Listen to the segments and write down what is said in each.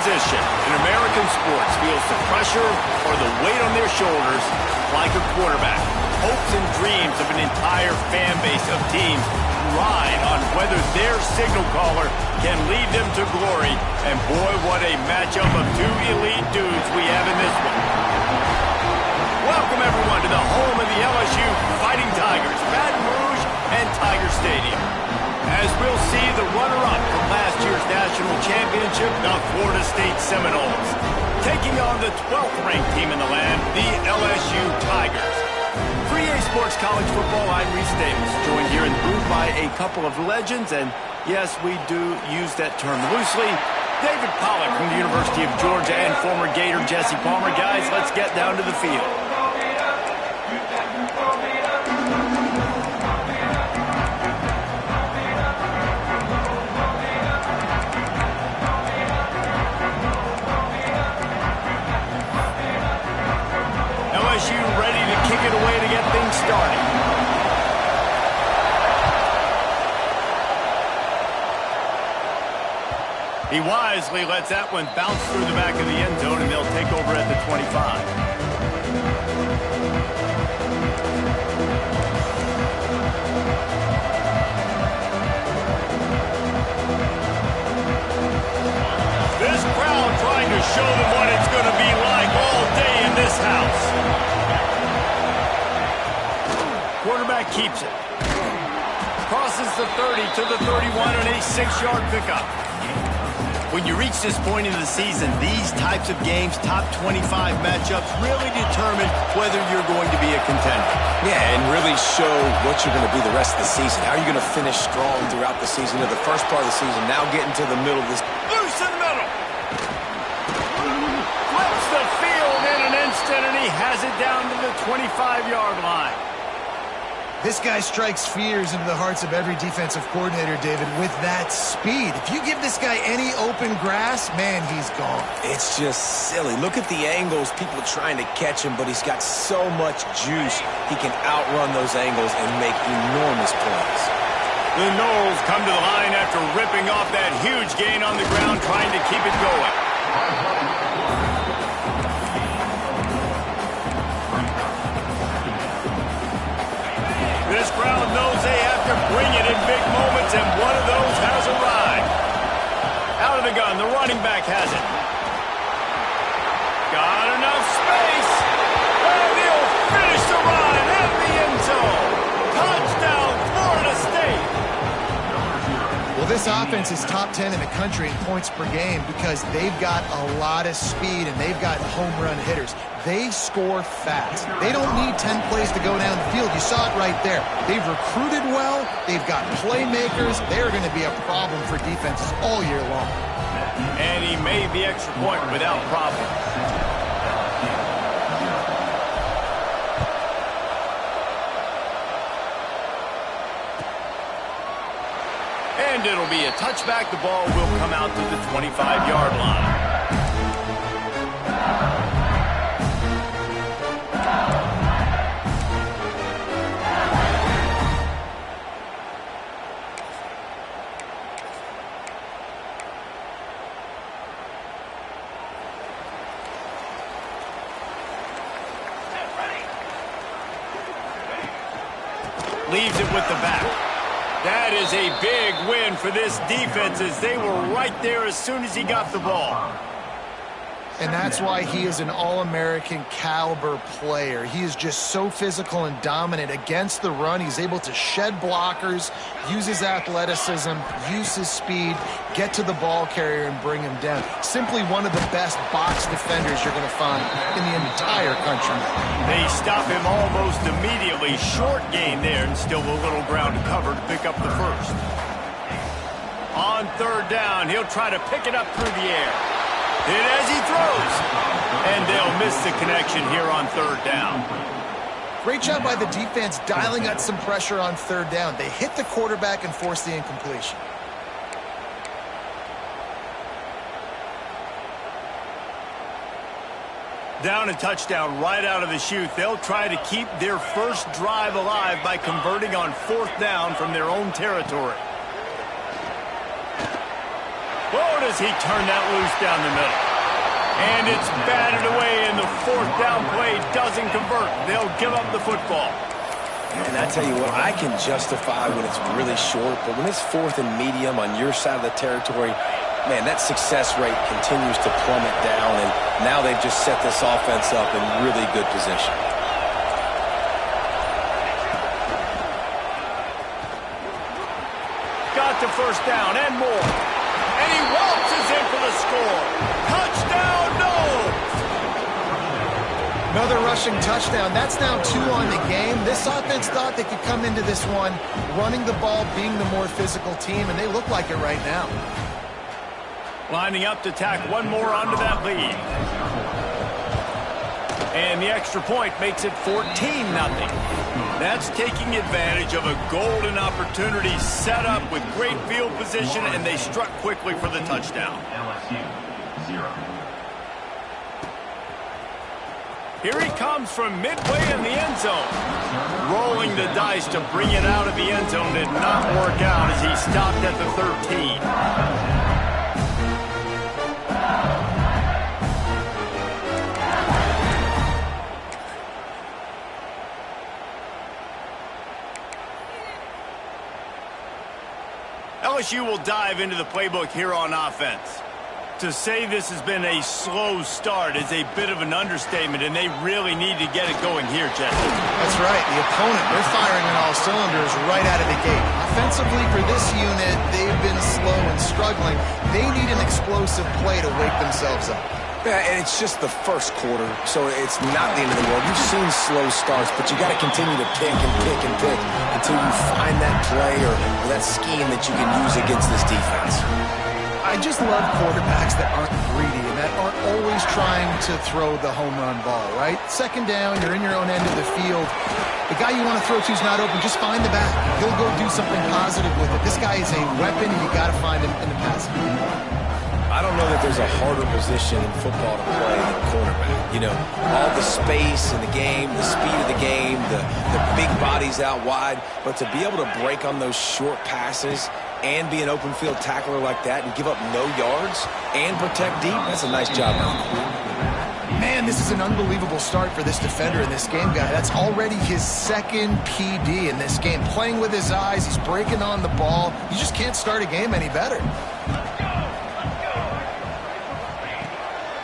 position in American sports feels the pressure or the weight on their shoulders like a quarterback. Hopes and dreams of an entire fan base of teams ride on whether their signal caller can lead them to glory. And boy, what a matchup of two elite dudes we have in this one. Welcome, everyone, to the home of the LSU Fighting Tigers, Baton Rouge and Tiger Stadium. As we'll see the runner-up from last year's national championship, the Florida State Seminoles, taking on the 12th ranked team in the land, the LSU Tigers. For EA Sports College Football, I'm Reese Davis, joined here in the booth by a couple of legends, and yes, we do use that term loosely. David Pollack from the University of Georgia and former Gator Jesse Palmer. Guys, let's get down to the field. LSU ready to kick it away to get things started. He wisely lets that one bounce through the back of the end zone, and they'll take over at the 25. This crowd trying to show them what it's going to be like all day in this house. Quarterback keeps it. Crosses the 30 to the 31 on a 6-yard pickup. When you reach this point in the season, these types of games, top 25 matchups, really determine whether you're going to be a contender. Yeah, and really show what you're going to be the rest of the season. How are you going to finish strong throughout the season, or the first part of the season, now getting to the middle of this. Loose in the middle. Flips the field in an instant, and he has it down to the 25-yard line. This guy strikes fears into the hearts of every defensive coordinator, David, with that speed. If you give this guy any open grass, man, he's gone. It's just silly. Look at the angles, people trying to catch him, but he's got so much juice. He can outrun those angles and make enormous plays. The Noles come to the line after ripping off that huge gain on the ground, trying to keep it going. This crowd knows they have to bring it in big moments, and one of those has arrived. Out of the gun, the running back has it. Got enough space. And he'll finish the run at the end zone. Touchdown, Florida State. Well, this offense is top 10 in the country in points per game because they've got a lot of speed and they've got home run hitters. They score fast. They don't need 10 plays to go down the field. You saw it right there. They've recruited well. They've got playmakers. They're going to be a problem for defenses all year long. And he made the extra point without problem. And it'll be a touchback. The ball will come out to the 25-yard line. Leaves it with the back. That is a big win for this defense, as they were right there as soon as he got the ball. And that's why he is an All-American caliber player. He is just so physical and dominant against the run. He's able to shed blockers, use his athleticism, use his speed, get to the ball carrier and bring him down. Simply one of the best box defenders you're going to find in the entire country. They stop him almost immediately. Short gain there, and still a little ground to cover to pick up the first. On third down, he'll try to pick it up through the air. And as he throws, and they'll miss the connection here on third down. Great job by the defense dialing out some pressure on third down. They hit the quarterback and forced the incompletion. Down a touchdown right out of the chute. They'll try to keep their first drive alive by converting on fourth down from their own territory. Whoa, does he turn that loose down the middle? And it's batted away, and the fourth down play doesn't convert. They'll give up the football. And I tell you what, I can justify when it's really short, but when it's fourth and medium on your side of the territory, man, that success rate continues to plummet down, and now they've just set this offense up in really good position. Got the first down and more. And he waltzes in for the score. Touchdown, Knowles! Another rushing touchdown. That's now 2 on the game. This offense thought they could come into this one running the ball, being the more physical team, and they look like it right now. Lining up to tack one more onto that lead. And the extra point makes it 14-0. That's taking advantage of a golden opportunity set up with great field position, and they struck quickly for the touchdown. LSU, 0. Here he comes from midway in the end zone. Rolling the dice to bring it out of the end zone did not work out as he stopped at the 13. LSU will dive into the playbook here on offense. To say this has been a slow start is a bit of an understatement, and they really need to get it going here, Jesse. That's right. The opponent, they're firing on all cylinders right out of the gate. Offensively for this unit, they've been slow and struggling. They need an explosive play to wake themselves up. Yeah, and it's just the first quarter, so it's not the end of the world. You've seen slow starts, but you got to continue to pick and pick and pick until you find that play or that scheme that you can use against this defense. I just love quarterbacks that aren't greedy and that aren't always trying to throw the home run ball, right? Second down, you're in your own end of the field. The guy you want to throw to is not open. Just find the back. He'll go do something positive with it. This guy is a weapon, and you got to find him in the passing game. I don't know that there's a harder position in football to play than quarterback. You know, all the space in the game, the speed of the game, the big bodies out wide. But to be able to break on those short passes and be an open field tackler like that and give up no yards and protect deep, that's a nice job. Man, this is an unbelievable start for this defender in this game, guy. That's already his second PD in this game. Playing with his eyes, he's breaking on the ball. You just can't start a game any better.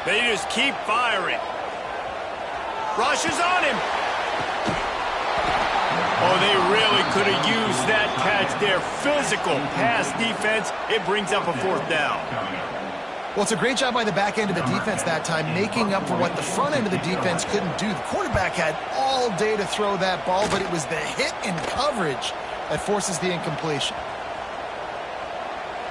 They just keep firing. Rush is on him. Oh, they really could have used that catch there. Physical pass defense. It brings up a fourth down. Well, it's a great job by the back end of the defense that time, making up for what the front end of the defense couldn't do. The quarterback had all day to throw that ball, but it was the hit in coverage that forces the incompletion.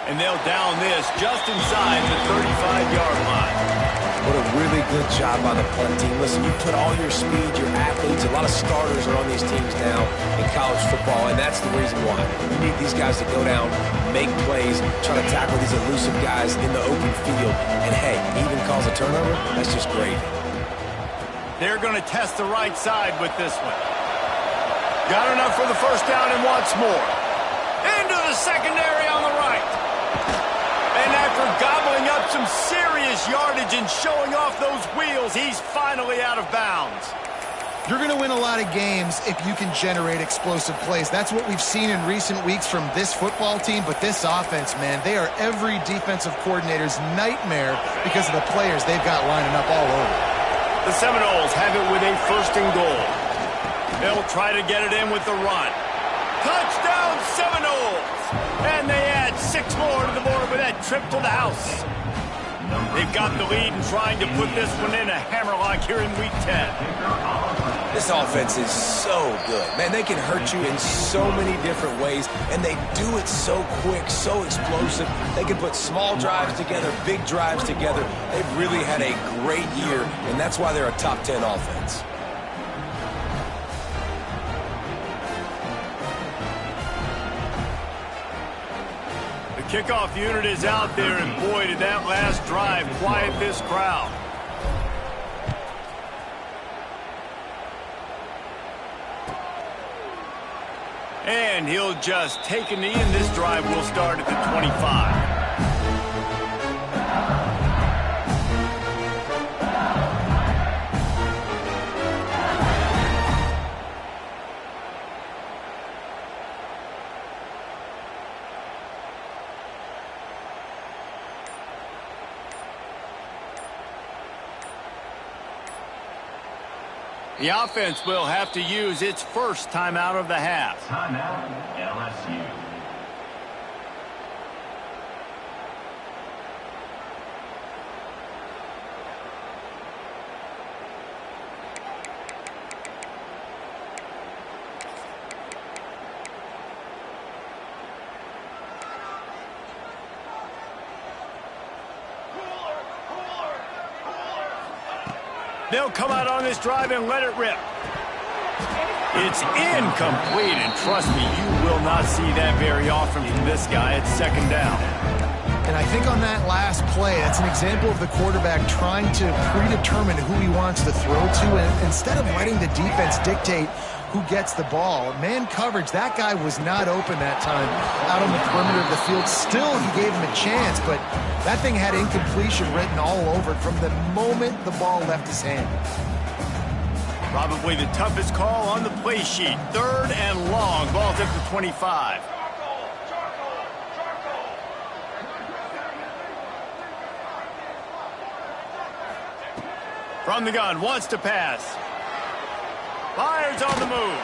And they'll down this just inside the 35-yard line. What a really good job by the punt team. Listen, you put all your speed, your athletes, a lot of starters are on these teams now in college football, and that's the reason why. You need these guys to go down, make plays, try to tackle these elusive guys in the open field, and hey, even cause a turnover, that's just great. They're going to test the right side with this one. Got enough for the first down and wants more. Into the secondary on the right. And after gobbling up some serious yardage and showing off those wheels, he's finally out of bounds. You're going to win a lot of games if you can generate explosive plays. That's what we've seen in recent weeks from this football team, but this offense, man, they are every defensive coordinator's nightmare because of the players they've got lining up all over. The Seminoles have it with a first and goal. They'll try to get it in with the run. Touchdown, Seminoles! And they add 6 more to the board with that trip to the house. They've got the lead and trying to put this one in a hammerlock here in Week 10. This offense is so good. Man, they can hurt you in so many different ways, and they do it so quick, so explosive. They can put small drives together, big drives together. They've really had a great year, and that's why they're a top 10 offense. Kickoff unit is out there, and boy, did that last drive quiet this crowd. And he'll just take a knee, and this drive will start at the 25. The offense will have to use its first timeout of the half. Timeout, LSU. They'll come out on this drive and let it rip. It's incomplete, and trust me, you will not see that very often from this guy. It's second down. And I think on that last play, that's an example of the quarterback trying to predetermine who he wants to throw to, and instead of letting the defense dictate who gets the ball. Man coverage, that guy was not open that time out on the perimeter of the field. Still, he gave him a chance, but that thing had incompletion written all over it from the moment the ball left his hand. Probably the toughest call on the play sheet. Third and long. Ball's at the 25. From the gun, wants to pass. Fires on the move.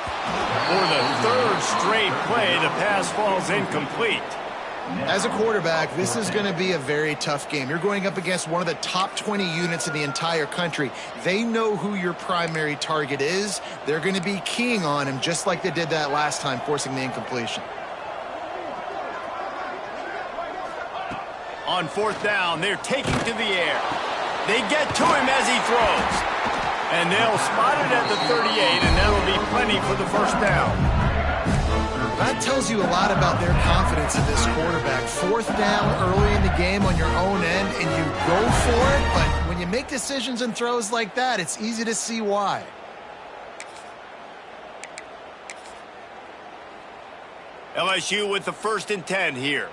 For the third straight play, the pass falls incomplete. As a quarterback, this is going to be a very tough game. You're going up against one of the top 20 units in the entire country. They know who your primary target is. They're going to be keying on him just like they did that last time, forcing the incompletion. On fourth down, they're taking to the air. They get to him as he throws. And they'll spot it at the 38, and that'll be plenty for the first down. That tells you a lot about their confidence in this quarterback. Fourth down early in the game on your own end, and you go for it, but when you make decisions and throws like that, it's easy to see why. LSU with the 1st and 10 here.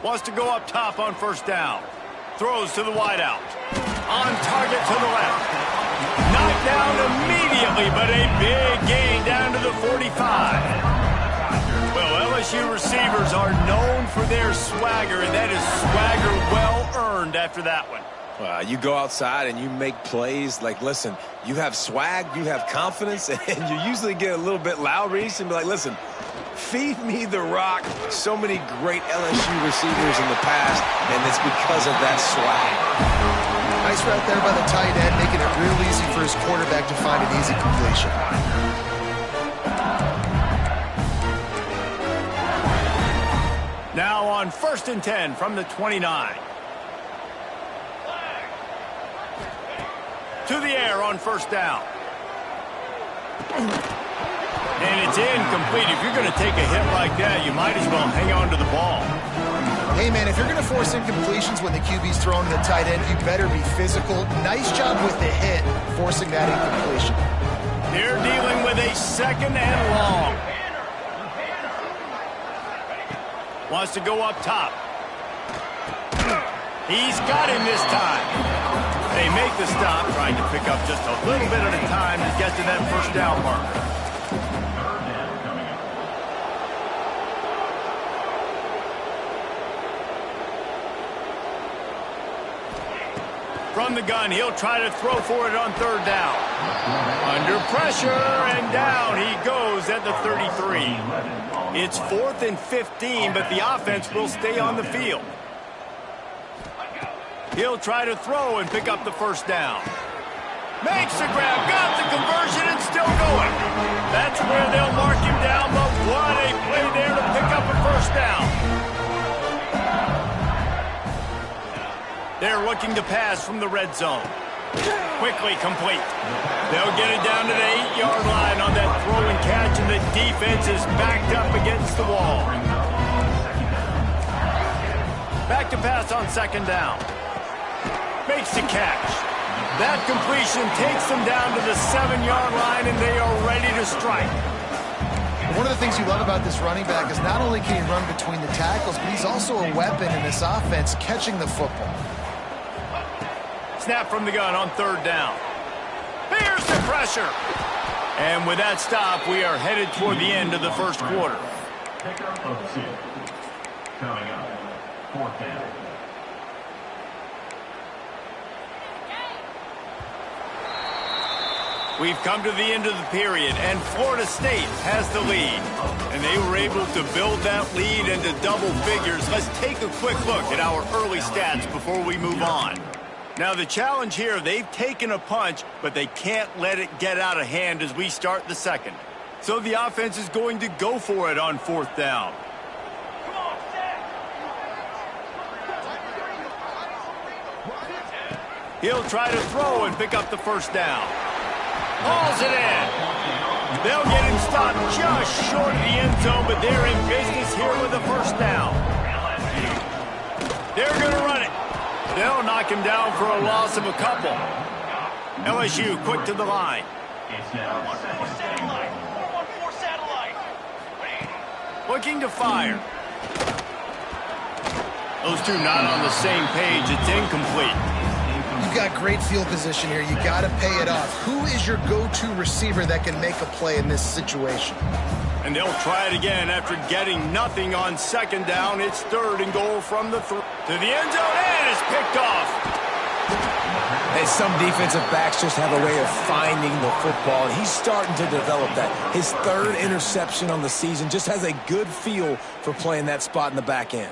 Wants to go up top on first down. Throws to the wideout. On target to the left. Knocked down immediately, but a big gain down to the 45. Well, LSU receivers are known for their swagger, and that is swagger well earned after that one. You go outside and you make plays. Like, listen, you have swag, you have confidence, and you usually get a little bit loud, Reese, and be like, listen, feed me the rock. So many great LSU receivers in the past, and it's because of that swag. Nice route there by the tight end, making it real easy for his quarterback to find an easy completion. Now on 1st and 10 from the 29. To the air on first down. And it's incomplete. If you're going to take a hit like that, you might as well hang on to the ball. Hey, man, if you're going to force incompletions when the QB's throwing to the tight end, you better be physical. Nice job with the hit, forcing that incompletion. They're dealing with a 2nd and long. Wants to go up top. He's got him this time. They make the stop, trying to pick up just a little bit at a time to get to that first down marker. From the gun, he'll try to throw for it on 3rd down. Under pressure, and down he goes at the 33. It's 4th and 15, but the offense will stay on the field. He'll try to throw and pick up the first down. Makes the grab, got the conversion, and still going. That's where they'll mark him down, but what a play there to pick up a first down. They're looking to pass from the red zone. Quickly complete. They'll get it down to the 8-yard line on that throw and catch, and the defense is backed up against the wall. Back to pass on 2nd down. Makes the catch. That completion takes them down to the 7-yard line, and they are ready to strike. One of the things you love about this running back is not only can he run between the tackles, but he's also a weapon in this offense, catching the football. Snap from the gun on 3rd down. There's the pressure. And with that stop, we are headed toward the end of the first quarter. Pickup of 2. Coming up, 4th down. We've come to the end of the period, and Florida State has the lead. And they were able to build that lead into double figures. Let's take a quick look at our early stats before we move on. Now, the challenge here, they've taken a punch, but they can't let it get out of hand as we start the second. So the offense is going to go for it on 4th down. He'll try to throw and pick up the first down. Hauls it in. They'll get him stopped just short of the end zone, but they're in business here with a first down. They're going to run it. They'll knock him down for a loss of a couple. LSU quick to the line. It's now 2nd down. Looking to fire. Those two not on the same page. It's incomplete. You've got great field position here. You got to pay it off. Who is your go-to receiver that can make a play in this situation? And they'll try it again after getting nothing on 2nd down. It's 3rd and goal from the to the end zone, and it's picked off. And some defensive backs just have a way of finding the football, and he's starting to develop that. His 3rd interception on the season, just has a good feel for playing that spot in the back end.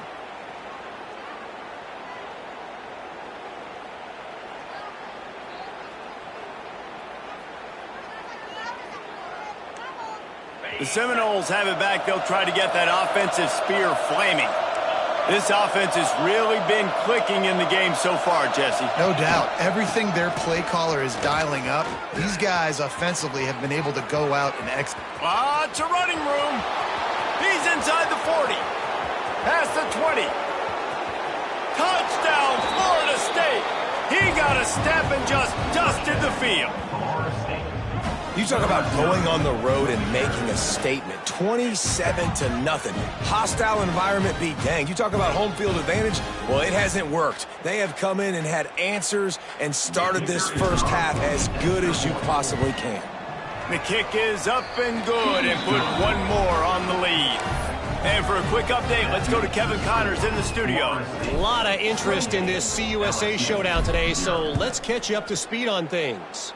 The Seminoles have it back. They'll try to get that offensive spear flaming. This offense has really been clicking in the game so far, Jesse. No doubt. Everything their play caller is dialing up, these guys offensively have been able to go out and execute. Lots of running room. He's inside the 40. Past the 20. Touchdown, Florida State. He got a step and just dusted the field. You talk about going on the road and making a statement. 27-0. Hostile environment be danged. You talk about home field advantage. Well, it hasn't worked. They have come in and had answers and started this first half as good as you possibly can. The kick is up and good and put one more on the lead. And for a quick update, let's go to Kevin Connors in the studio. A lot of interest in this CUSA showdown today, so let's catch you up to speed on things.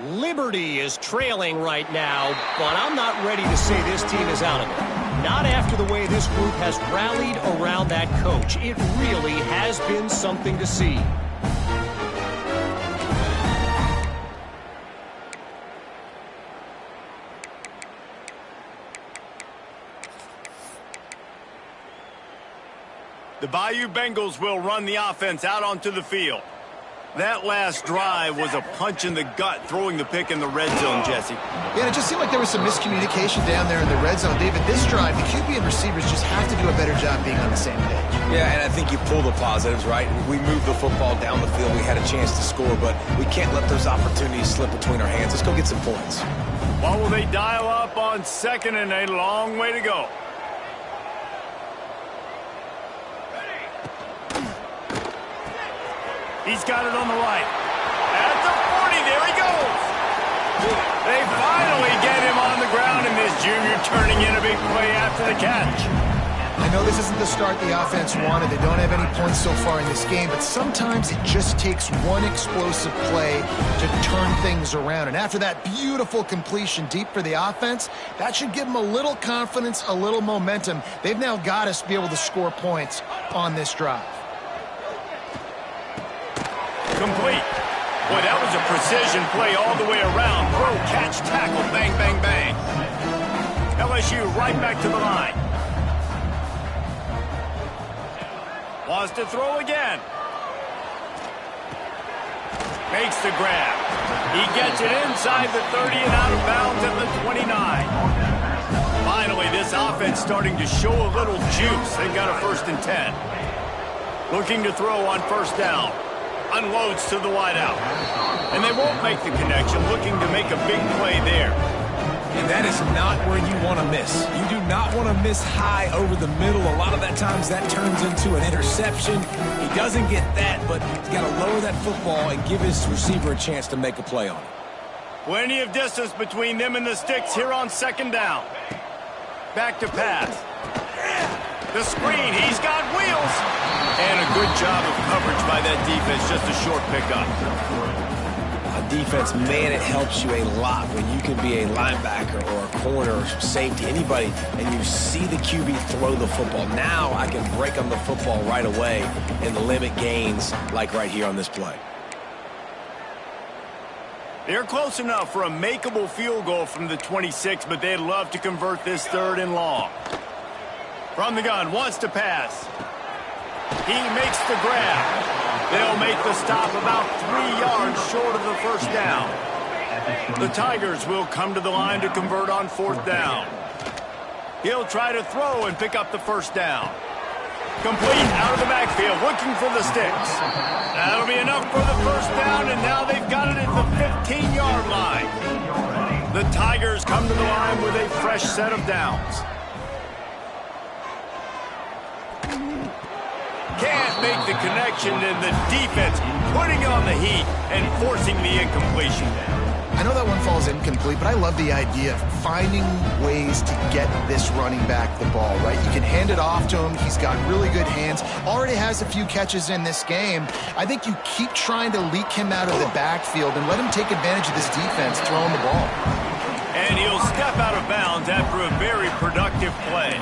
Liberty is trailing right now, but I'm not ready to say this team is out of it. Not after the way this group has rallied around that coach. It really has been something to see. The Bayou Bengals will run the offense out onto the field. That last drive was a punch in the gut, throwing the pick in the red zone, Jesse. Yeah, and it just seemed like there was some miscommunication down there in the red zone. David, this drive, the QB and receivers just have to do a better job being on the same page. Yeah, and I think you pull the positives, right? We moved the football down the field. We had a chance to score, but we can't let those opportunities slip between our hands. Let's go get some points. What will they dial up on 2nd and a long way to go? He's got it on the right. At the 40, there he goes. They finally get him on the ground, and this junior turning in a big play after the catch. I know this isn't the start the offense wanted. They don't have any points so far in this game, but sometimes it just takes one explosive play to turn things around. And after that beautiful completion deep for the offense, that should give them a little confidence, a little momentum. They've now got us to be able to score points on this drive. Complete. Boy, that was a precision play all the way around. Throw, catch, tackle, bang, bang, bang. LSU right back to the line. Wants to throw again. Makes the grab. He gets it inside the 30 and out of bounds at the 29. Finally, this offense starting to show a little juice. They've got a 1st and 10. Looking to throw on 1st down. Unloads to the wideout. And they won't make the connection, looking to make a big play there. And that is not where you want to miss. You do not want to miss high over the middle. A lot of that times that turns into an interception. He doesn't get that, but he's got to lower that football and give his receiver a chance to make a play on it. Plenty of distance between them and the sticks here on 2nd down. Back to pass. The screen, he's got wheels. And a good job of coverage by that defense, just a short pickup. Defense, man, it helps you a lot when you can be a linebacker or a corner or safety, anybody, and you see the QB throw the football. Now I can break on the football right away and limit gains like right here on this play. They're close enough for a makeable field goal from the 26, but they'd love to convert this 3rd and long. From the gun, wants to pass. He makes the grab. They'll make the stop about 3 yards short of the first down. The Tigers will come to the line to convert on 4th down. He'll try to throw and pick up the first down. Complete out of the backfield, looking for the sticks. That'll be enough for the first down, and now they've got it at the 15-yard line. The Tigers come to the line with a fresh set of downs. Can't make the connection, and the defense putting on the heat and forcing the incompletion. I know that one falls incomplete, but I love the idea of finding ways to get this running back the ball, right? You can hand it off to him. He's got really good hands. Already has a few catches in this game. I think you keep trying to leak him out of the backfield and let him take advantage of this defense throwing the ball. And he'll step out of bounds after a very productive play.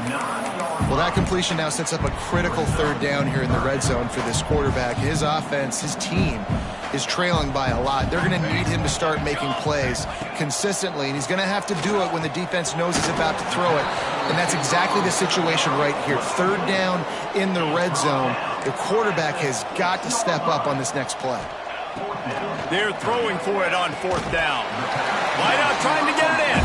Well, that completion now sets up a critical 3rd down here in the red zone for this quarterback. His offense, his team, is trailing by a lot. They're going to need him to start making plays consistently, and he's going to have to do it when the defense knows he's about to throw it. And that's exactly the situation right here. 3rd down in the red zone. The quarterback has got to step up on this next play. They're throwing for it on 4th down. Wide out trying to get it in.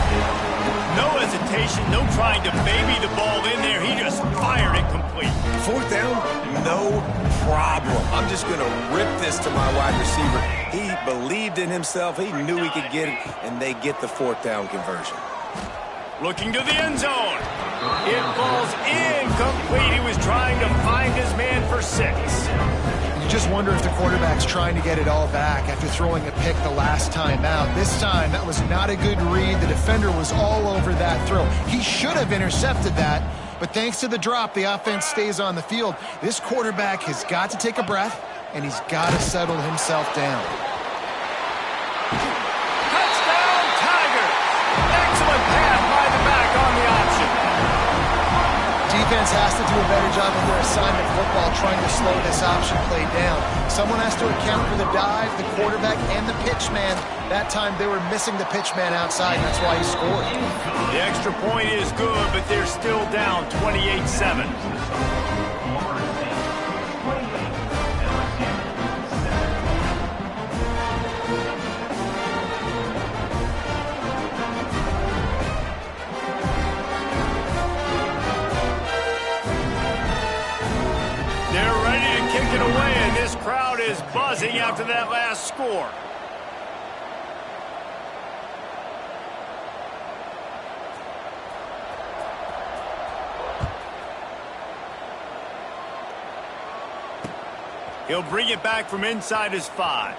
No hesitation, no trying to baby the ball in there. He just fired it complete. 4th down, no problem. I'm just going to rip this to my wide receiver. He believed in himself. He knew he could get it, and they get the 4th down conversion. Looking to the end zone. It falls incomplete. He was trying to find his man for 6. You just wonder if the quarterback's trying to get it all back after throwing a pick the last time out. This time, that was not a good read. The defender was all over that throw. He should have intercepted that, but thanks to the drop, the offense stays on the field. This quarterback has got to take a breath, and he's got to settle himself down. Touchdown, Tigers! Excellent pass by the back on the option. Defense has to do a better job of their assignment football trying to slow this option play down. Someone has to account for the dive, the quarterback, and the pitch man. That time they were missing the pitch man outside, and that's why he scored. The extra point is good, but they're still down 28-7. Kick it away, and this crowd is buzzing after that last score. He'll bring it back from inside his 5.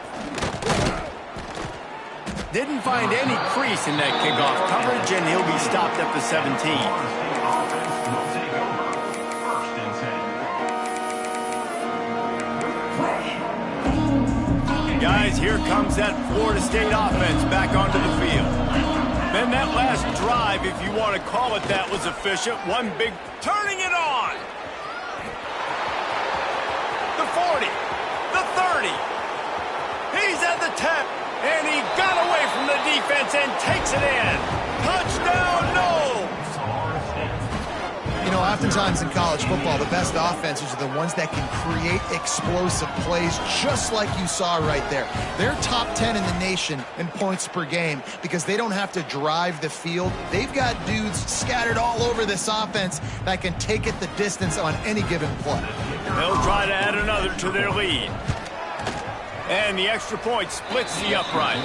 Didn't find any crease in that kickoff coverage, and he'll be stopped at the 17. Guys, here comes that Florida State offense back onto the field. Then that last drive, if you want to call it that, was efficient. One big turning it on. The 40, the 30. He's at the 10, and he got away from the defense and takes it in. Touchdown, Noles! You know, oftentimes in college football, the best offenses are the ones that can create explosive plays, just like you saw right there. They're top 10 in the nation in points per game because they don't have to drive the field. They've got dudes scattered all over this offense that can take it the distance on any given play. They'll try to add another to their lead. And the extra point splits the uprights.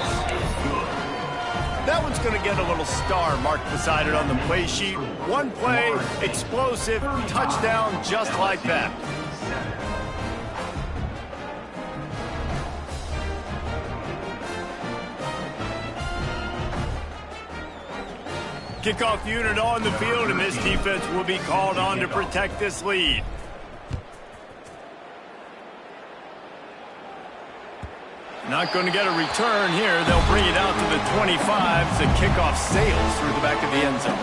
That one's going to get a little star marked beside it on the play sheet. One play, explosive, touchdown, just like that. Kickoff unit on the field, and this defense will be called on to protect this lead. Not going to get a return here. They'll bring it out to the 25. The kickoff sails through the back of the end zone.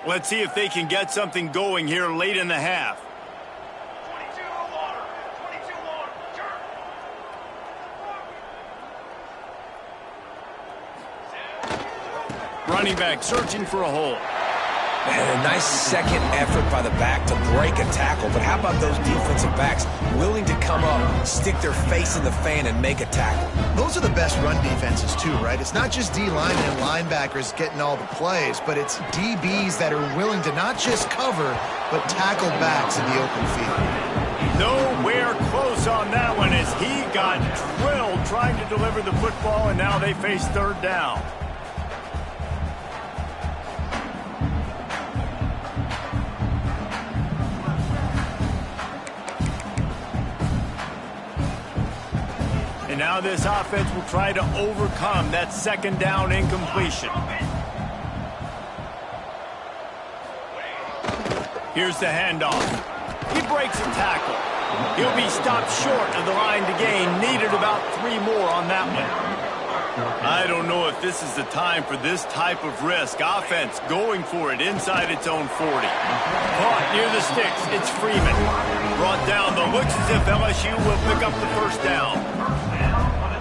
Let's see if they can get something going here late in the half. 22 water. 22 water. Turn. Running back searching for a hole. And a nice second effort by the back to break a tackle. But how about those defensive backs willing to come up, stick their face in the fan, and make a tackle? Those are the best run defenses too, right? It's not just D linemen and linebackers getting all the plays, but it's DBs that are willing to not just cover, but tackle backs in the open field. Nowhere close on that one as he got drilled trying to deliver the football, and now they face third down. And now this offense will try to overcome that second down incompletion. Here's the handoff. He breaks a tackle. He'll be stopped short of the line to gain. Needed about 3 more on that one. I don't know if this is the time for this type of risk. Offense going for it inside its own 40. Caught near the sticks. It's Freeman. Brought down, but looks as if LSU will pick up the first down.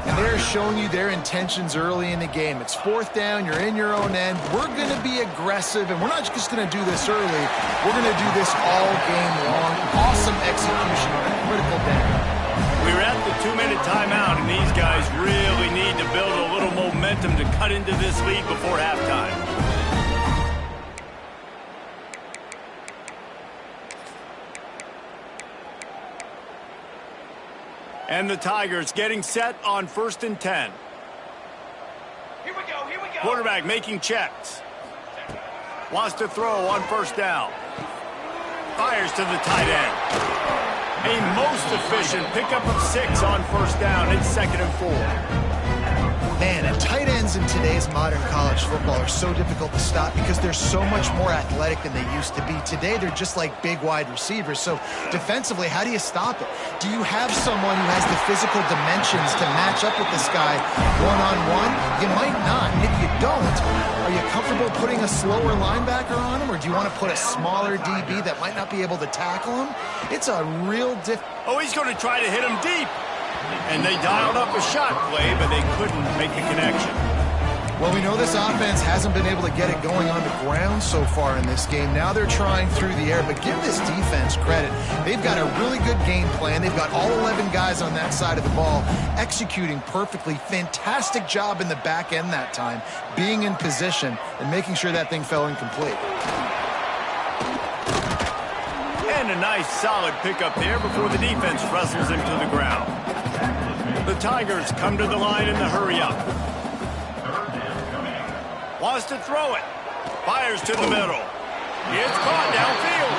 And they're showing you their intentions early in the game. It's fourth down. You're in your own end. We're going to be aggressive, and we're not just going to do this early. We're going to do this all game long. Awesome execution on a critical down. We're at the 2-minute timeout, and these guys really need to build a little momentum to cut into this lead before halftime. And the Tigers getting set on 1st and 10. Here we go. Here we go. Quarterback making checks. Wants to throw on 1st down. Fires to the tight end. A most efficient pickup of 6 on 1st down. It's 2nd and 4. Man, and tight ends in today's modern college football are so difficult to stop because they're so much more athletic than they used to be. Today, they're just like big wide receivers. So defensively, how do you stop it? Do you have someone who has the physical dimensions to match up with this guy one-on-one? You might not. And if you don't, are you comfortable putting a slower linebacker on him, or do you want to put a smaller DB that might not be able to tackle him? It's a real Oh, he's going to try to hit him deep. And they dialed up a shot play, but they couldn't make a connection. Well, we know this offense hasn't been able to get it going on the ground so far in this game. Now they're trying through the air, but give this defense credit. They've got a really good game plan. They've got all 11 guys on that side of the ball executing perfectly. Fantastic job in the back end that time, being in position and making sure that thing fell incomplete. And a nice solid pickup there before the defense wrestles him to the ground. The Tigers come to the line in the hurry-up. Wants to throw it. Fires to the middle. It's caught downfield.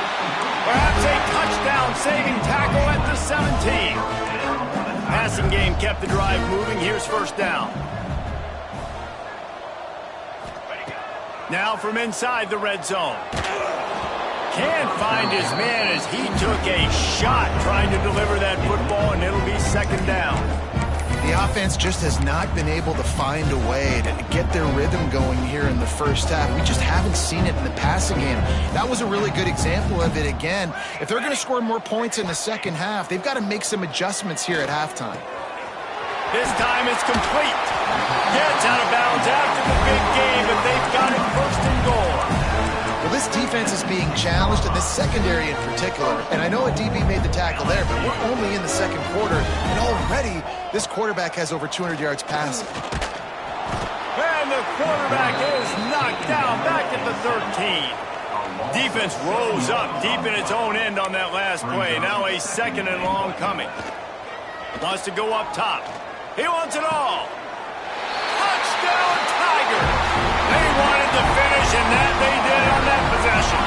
Perhaps a touchdown-saving tackle at the 17. Passing game kept the drive moving. Here's 1st down. Now from inside the red zone. Can't find his man as he took a shot trying to deliver that football, and it'll be 2nd down. The offense just has not been able to find a way to get their rhythm going here in the first half. We just haven't seen it in the passing game. That was a really good example of it again. If they're going to score more points in the second half, they've got to make some adjustments here at halftime. This time it's complete. Gets out of bounds after the big game, but they've got it 1st and goal. Well, this defense is being challenged, and this secondary in particular. And I know a DB made the tackle there, but we're only in the 2nd quarter, and already this quarterback has over 200 yards passing. And the quarterback is knocked down back at the 13. Defense rose up deep in its own end on that last play. Now a 2nd and long coming. Wants to go up top. He wants it all. Touchdown, Tigers! They wanted to finish, and that they did on that possession.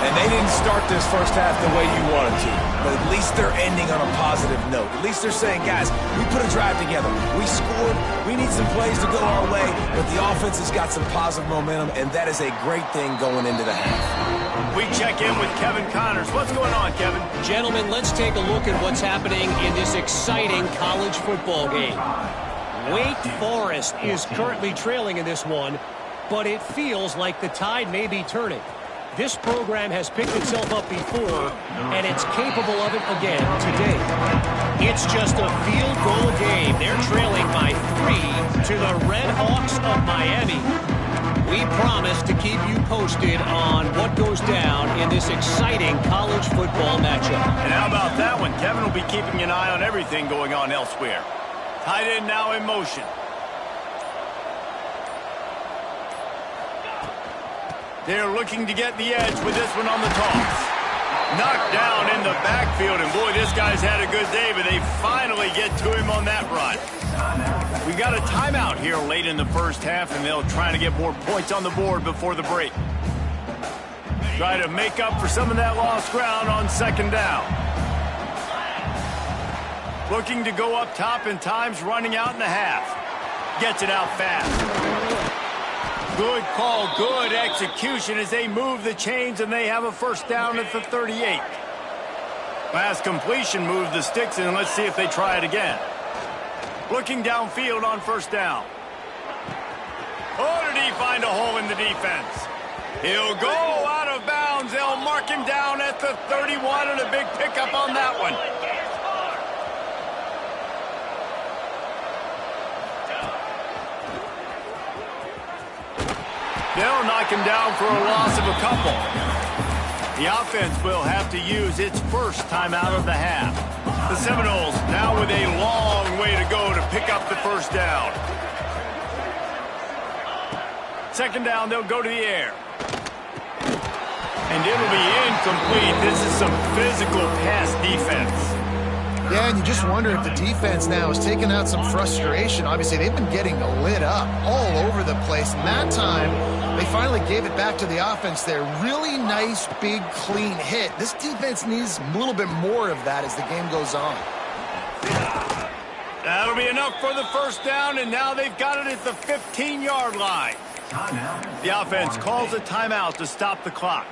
And they didn't start this first half the way you wanted to. But at least they're ending on a positive note. At least they're saying, guys, we put a drive together. We scored. We need some plays to go our way. But the offense has got some positive momentum, and that is a great thing going into the half. We check in with Kevin Connors. What's going on, Kevin? Gentlemen, let's take a look at what's happening in this exciting college football game. Wake Forest is currently trailing in this one, but it feels like the tide may be turning. This program has picked itself up before, and it's capable of it again today. It's just a field goal game. They're trailing by 3 to the Red Hawks of Miami. We promise to keep you posted on what goes down in this exciting college football matchup. And how about that one? Kevin will be keeping an eye on everything going on elsewhere. Tight end now in motion. They're looking to get the edge with this one on the toss. Knocked down in the backfield, and boy, this guy's had a good day, but they finally get to him on that run. We got a timeout here late in the first half, and they'll try to get more points on the board before the break. Try to make up for some of that lost ground on second down. Looking to go up top, and time's running out in the half. Gets it out fast. Good call, good execution as they move the chains, and they have a first down at the 38. Last completion moved the sticks, and let's see if they try it again. Looking downfield on first down. Oh, did he find a hole in the defense? He'll go out of bounds. They'll mark him down at the 31, and a big pickup on that one. They'll knock him down for a loss of a couple. The offense will have to use its first timeout of the half. The Seminoles now with a long way to go to pick up the first down. Second down, they'll go to the air. And it'll be incomplete. This is some physical pass defense. Yeah, and you just wonder if the defense now is taking out some frustration. Obviously, they've been getting lit up all over the place. And that time, they finally gave it back to the offense there. Really nice, big, clean hit. This defense needs a little bit more of that as the game goes on. That'll be enough for the first down, and now they've got it at the 15-yard line. The offense calls a timeout to stop the clock.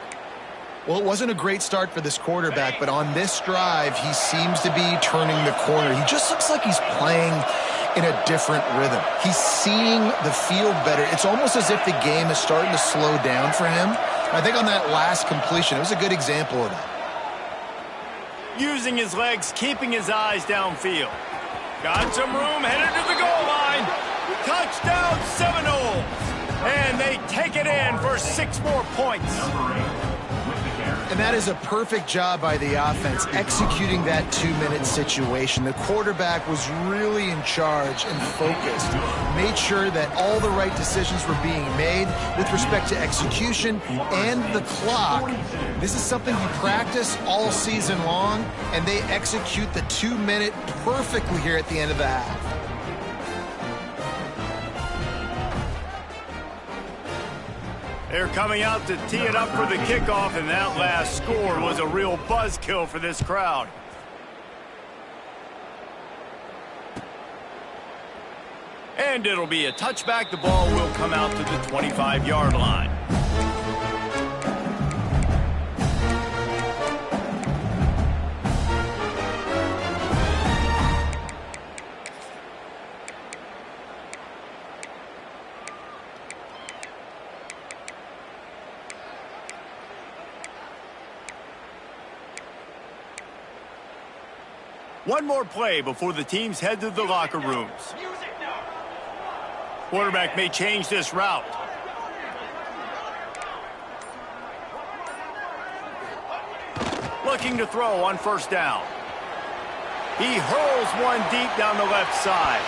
Well, it wasn't a great start for this quarterback, but on this drive, he seems to be turning the corner. He just looks like he's playing in a different rhythm. He's seeing the field better. It's almost as if the game is starting to slow down for him. I think on that last completion, it was a good example of that. Using his legs, keeping his eyes downfield. Got some room, headed to the goal line. Touchdown Seminoles! And they take it in for 6 more points. And that is a perfect job by the offense, executing that 2-minute situation. The quarterback was really in charge and focused. Made sure that all the right decisions were being made with respect to execution and the clock. This is something you practice all season long, and they execute the 2-minute perfectly here at the end of the half. They're coming out to tee it up for the kickoff, and that last score was a real buzzkill for this crowd. And it'll be a touchback. The ball will come out to the 25-yard line. One more play before the teams head to the locker rooms. Quarterback may change this route. Looking to throw on first down. He hurls one deep down the left side.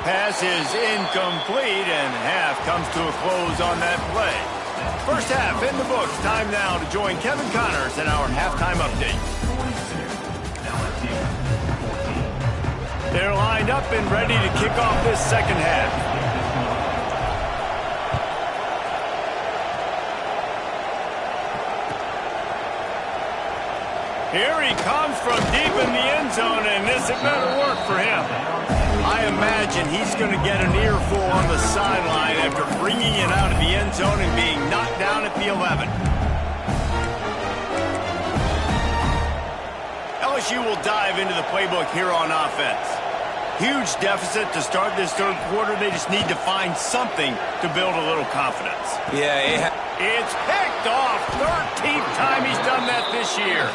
Pass is incomplete, and half comes to a close on that play. First half in the books. Time now to join Kevin Connors in our halftime update. They're lined up and ready to kick off this second half. Here he comes from deep in the end zone, and this had better work for him. I imagine he's going to get an earful on the sideline after bringing it out of the end zone and being knocked down at the 11. LSU will dive into the playbook here on offense. Huge deficit to start this third quarter. They just need to find something to build a little confidence. Yeah, it's picked off. 13th time he's done that this year.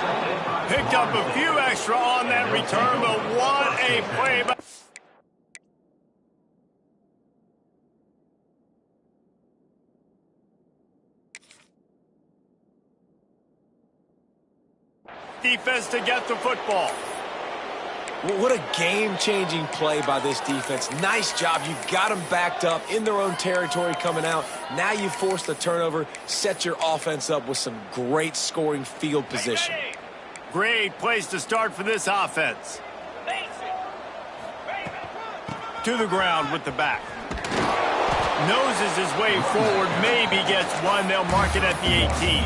Picked up a few extra on that return, but what a play by... defense to get the football. What a game-changing play by this defense. Nice job. You've got them backed up in their own territory coming out. Now you force the turnover, set your offense up with some great scoring field position. Great place to start for this offense. To the ground with the back. Noses his way forward, maybe gets one. They'll mark it at the 18.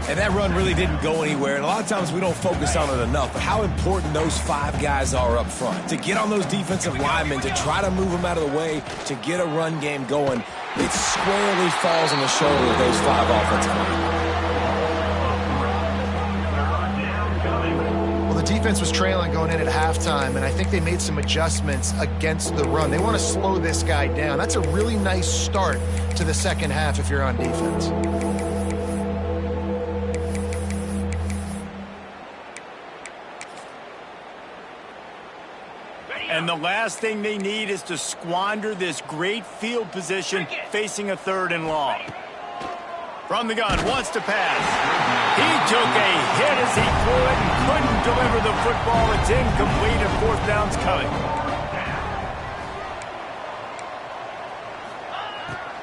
And that run really didn't go anywhere. And a lot of times we don't focus on it enough. But how important those 5 guys are up front. To get on those defensive linemen, to try to move them out of the way, to get a run game going, it squarely falls on the shoulder of those 5 offensive linemen. Well, the defense was trailing going in at halftime, and I think they made some adjustments against the run. They want to slow this guy down. That's a really nice start to the second half if you're on defense. And the last thing they need is to squander this great field position facing a 3rd and long. From the gun, wants to pass. He took a hit as he threw it and couldn't deliver the football. It's incomplete and 4th down's coming.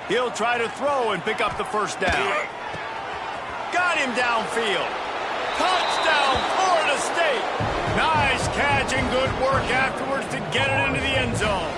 He'll try to throw and pick up the 1st down. Got him downfield. Touchdown, Florida State. Nice catch and good work afterwards to get it into the end zone.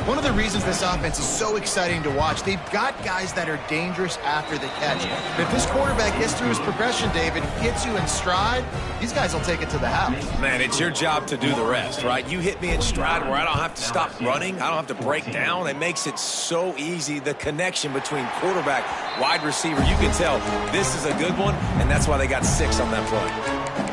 One of the reasons this offense is so exciting to watch, they've got guys that are dangerous after the catch. But if this quarterback gets through his progression, David, hits you in stride, these guys will take it to the house. Man, it's your job to do the rest, right? You hit me in stride where I don't have to stop running. I don't have to break down. It makes it so easy, the connection between quarterback, wide receiver. You can tell this is a good one, and that's why they got 6 on that play.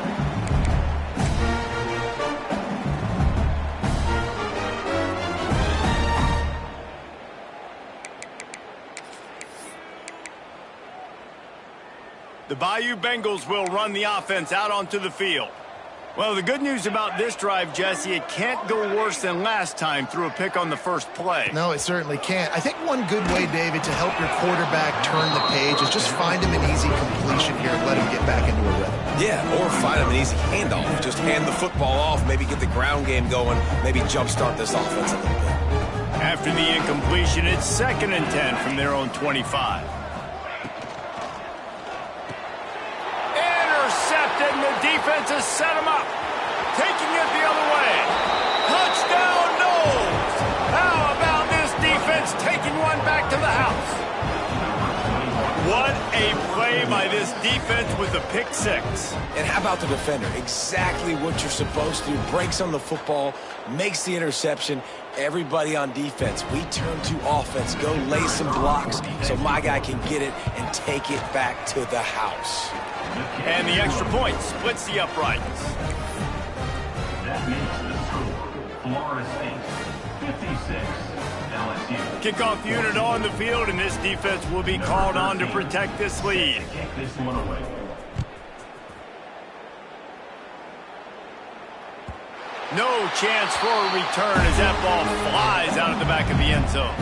The Bayou Bengals will run the offense out onto the field. Well, the good news about this drive, Jesse, it can't go worse than last time through a pick on the first play. No, it certainly can't. I think one good way, David, to help your quarterback turn the page is just find him an easy completion here and let him get back into a rhythm. Yeah, or find him an easy handoff. Just hand the football off, maybe get the ground game going, maybe jumpstart this offense a little bit. After the incompletion, it's 2nd and 10 from their own 25. And the defense has set him up. Taking it the other way. Touchdown, Knowles. How about this defense taking one back to the house? What a play by this defense with the pick 6. And how about the defender? Exactly what you're supposed to do. Breaks on the football, makes the interception. Everybody on defense, we turn to offense. Go lay some blocks so my guy can get it and take it back to the house. And the extra point splits the uprights. That makes the score Florida State 56, LSU. Kickoff unit on the field, and this defense will be called on to protect this lead. Take this one away. No chance for a return as that ball flies out of the back of the end zone.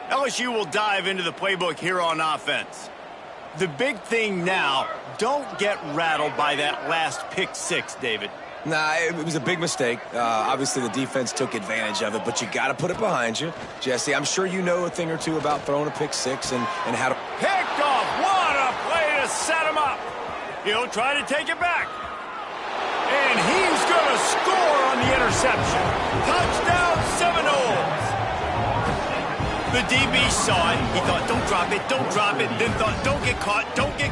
LSU will dive into the playbook here on offense. The big thing now, don't get rattled by that last pick 6, David. Nah, it was a big mistake. Obviously, the defense took advantage of it, but you got to put it behind you. Jesse, I'm sure you know a thing or two about throwing a pick 6 and how to... Picked off! What a play to set him up! He'll try to take it back. And he's going to score on the interception. Touchdown, Seminoles! The DB saw it. He thought, don't drop it, don't drop it. Then thought, don't get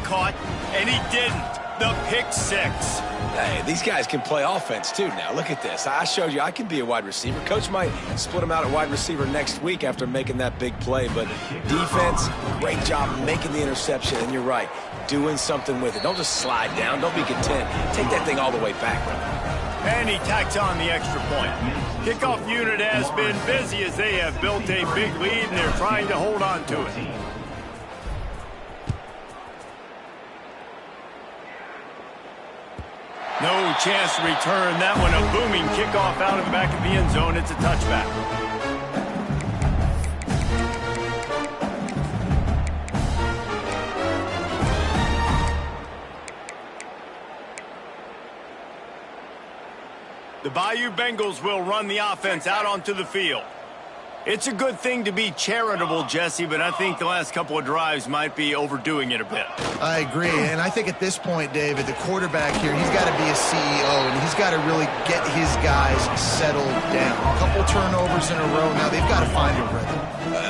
caught. And he didn't. The pick six. Hey, these guys can play offense, too, now. Look at this. I showed you I can be a wide receiver. Coach might split him out at wide receiver next week after making that big play. But defense, great job making the interception. And you're right, doing something with it. Don't just slide down. Don't be content. Take that thing all the way back. And he tacks on the extra point. Kickoff unit has been busy as they have built a big lead, and they're trying to hold on to it. No chance to return that one. A booming kickoff out of the back of the end zone. It's a touchback. The Bayou Bengals will run the offense out onto the field. It's a good thing to be charitable, Jesse, but I think the last couple of drives might be overdoing it a bit. I agree, and I think at this point, David, the quarterback here, he's got to be a CEO, and he's got to really get his guys settled down. A couple turnovers in a row now. They've got to find a rhythm.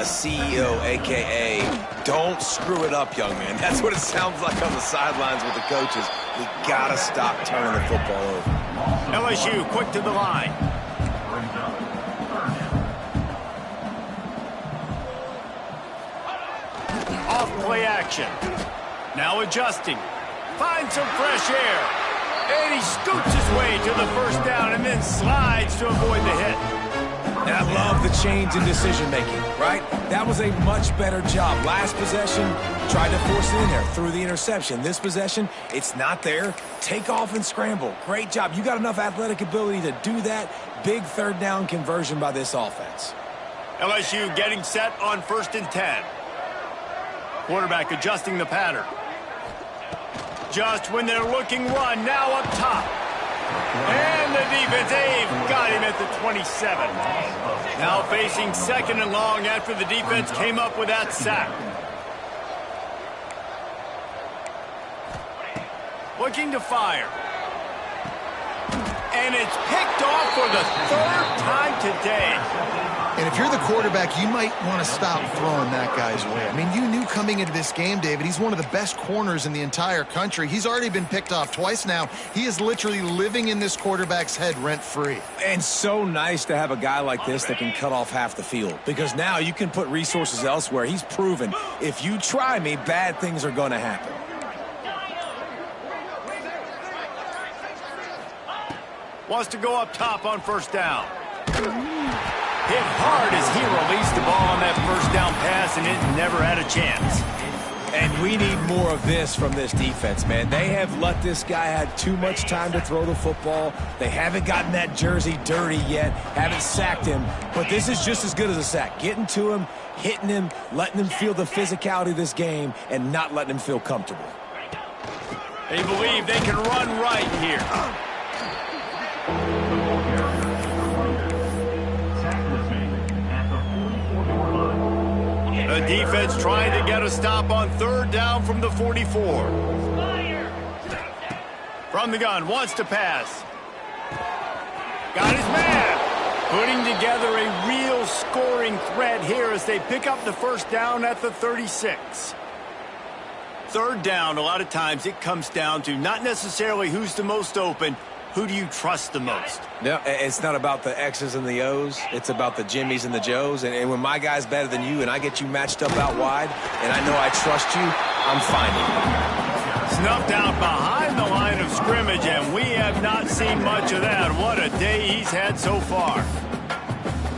CEO, a.k.a. don't screw it up, young man. That's what it sounds like on the sidelines with the coaches. We got to stop turning the football over. LSU quick to the line. Off play action. Now adjusting. Finds some fresh air. And he scoots his way to the first down and then slides to avoid the hit. And I love the change in decision-making, right? That was a much better job. Last possession, tried to force it in there, threw the interception. This possession, it's not there. Take off and scramble. Great job. You got enough athletic ability to do that. Big third down conversion by this offense. LSU getting set on 1st and 10. Quarterback adjusting the pattern. Just when they're looking run, now up top. And the defense, they've got him at the 27. Now facing 2nd and long after the defense came up with that sack. Looking to fire. And it's picked off for the 3rd time today. And if you're the quarterback, you might want to stop throwing that guy's way. I mean, you knew coming into this game, David, he's one of the best corners in the entire country. He's already been picked off twice now. He is literally living in this quarterback's head rent-free. And so nice to have a guy like this that can cut off half the field. Because now you can put resources elsewhere. He's proven, if you try me, bad things are going to happen. Wants to go up top on 1st down. Hit hard as he released the ball on that 1st down pass, and it never had a chance. And we need more of this from this defense, man. They have let this guy have too much time to throw the football. They haven't gotten that jersey dirty yet, haven't sacked him. But this is just as good as a sack. Getting to him, hitting him, letting him feel the physicality of this game, and not letting him feel comfortable. They believe they can run right here. The defense trying to get a stop on 3rd down from the 44. From the gun, wants to pass. Got his man. Putting together a real scoring threat here as they pick up the 1st down at the 36. 3rd down, a lot of times it comes down to not necessarily who's the most open, who do you trust the most? No, it's not about the X's and the O's. It's about the Jimmys and the Joes. And when my guy's better than you and I get you matched up out wide and I know I trust you, I'm finding you. Snuffed out behind the line of scrimmage, and we have not seen much of that. What a day he's had so far.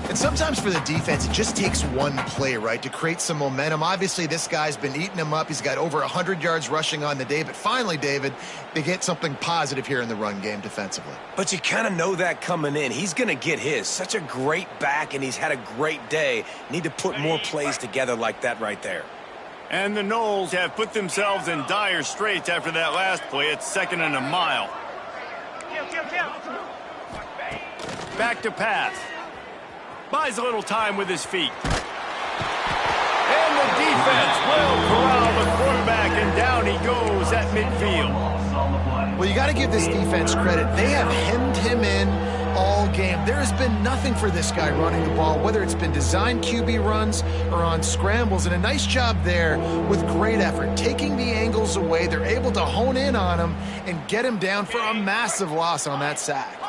And sometimes for the defense, it just takes one play, right, to create some momentum. Obviously, this guy's been eating him up. He's got over 100 yards rushing on the day. But finally, David, they get something positive here in the run game defensively. But you kind of know that coming in. He's going to get his. Such a great back, and he's had a great day. Need to put more plays together like that right there. And the Noles have put themselves in dire straits after that last play. It's 2nd and a mile. Back to pass. Buys a little time with his feet. And the defense will corral the quarterback, and down he goes at midfield. Well, you got to give this defense credit. They have hemmed him in all game. There has been nothing for this guy running the ball, whether it's been designed QB runs or on scrambles, and a nice job there with great effort. Taking the angles away, they're able to hone in on him and get him down for a massive loss on that sack.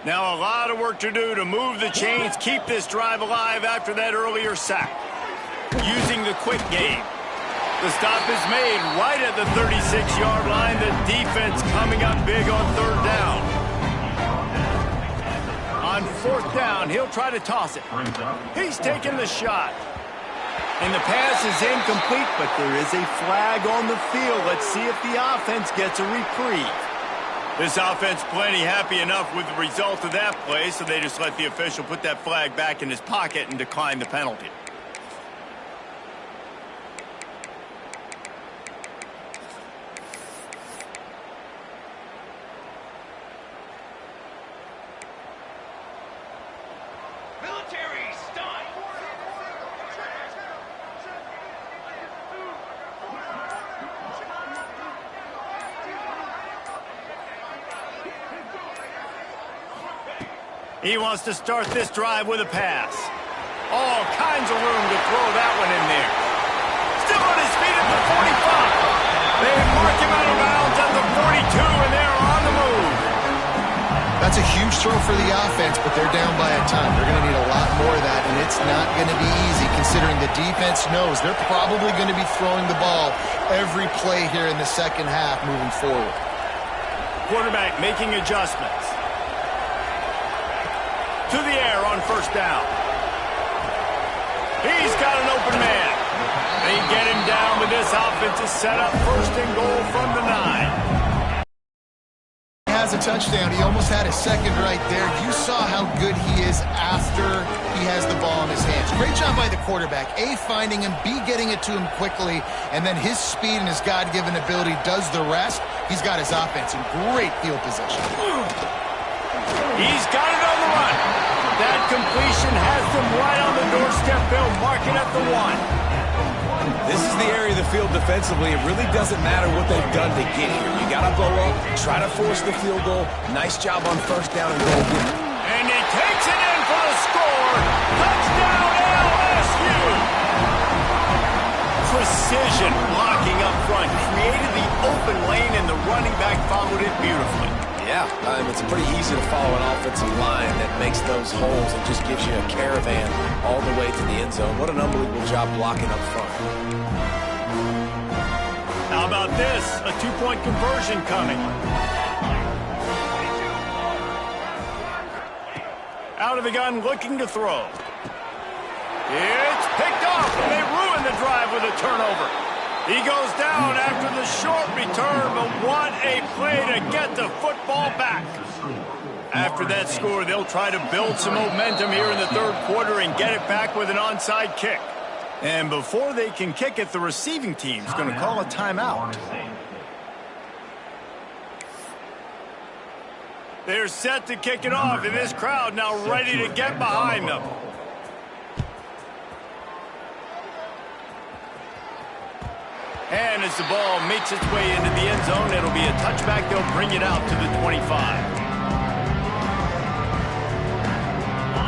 Now a lot of work to do to move the chains, keep this drive alive after that earlier sack. Using the quick game. The stop is made right at the 36-yard line. The defense coming up big on third down. On fourth down, he'll try to toss it. He's taking the shot. And the pass is incomplete, but there is a flag on the field. Let's see if the offense gets a reprieve. This offense plenty happy enough with the result of that play, so they just let the official put that flag back in his pocket and decline the penalty. He wants to start this drive with a pass. All kinds of room to throw that one in there. Still on his feet at the 45. They mark him out of bounds at the 42, and they're on the move. That's a huge throw for the offense, but they're down by a ton. They're going to need a lot more of that, and it's not going to be easy considering the defense knows they're probably going to be throwing the ball every play here in the second half moving forward. Quarterback making adjustments. To the air on first down. He's got an open man. They get him down, but this offense is set up first and goal from the 9. He has a touchdown. He almost had a second right there. You saw how good he is after he has the ball in his hands. Great job by the quarterback. A, finding him, B, getting it to him quickly, and then his speed and his God-given ability does the rest. He's got his offense in great field position. He's got it on the run. That completion has them right on the doorstep. They'll mark it at the 1. This is the area of the field defensively. It really doesn't matter what they've done to get here. You got to blow up, try to force the field goal. Nice job on first down and goal. And he takes it in for the score. Touchdown LSU. Precision blocking up front. Created the open lane, and the running back followed it beautifully. Yeah, it's pretty easy to follow an offensive line that makes those holes and just gives you a caravan all the way to the end zone. What an unbelievable job blocking up front. How about this? A 2-point conversion coming. Out of the gun, looking to throw. It's picked off, and they ruin the drive with a turnover. He goes down after the short return, but what a play to get the football back. After that score, they'll try to build some momentum here in the third quarter and get it back with an onside kick. And before they can kick it, the receiving team's going to call a timeout. They're set to kick it off, and this crowd now ready to get behind them. And as the ball makes its way into the end zone, it'll be a touchback. They'll bring it out to the 25.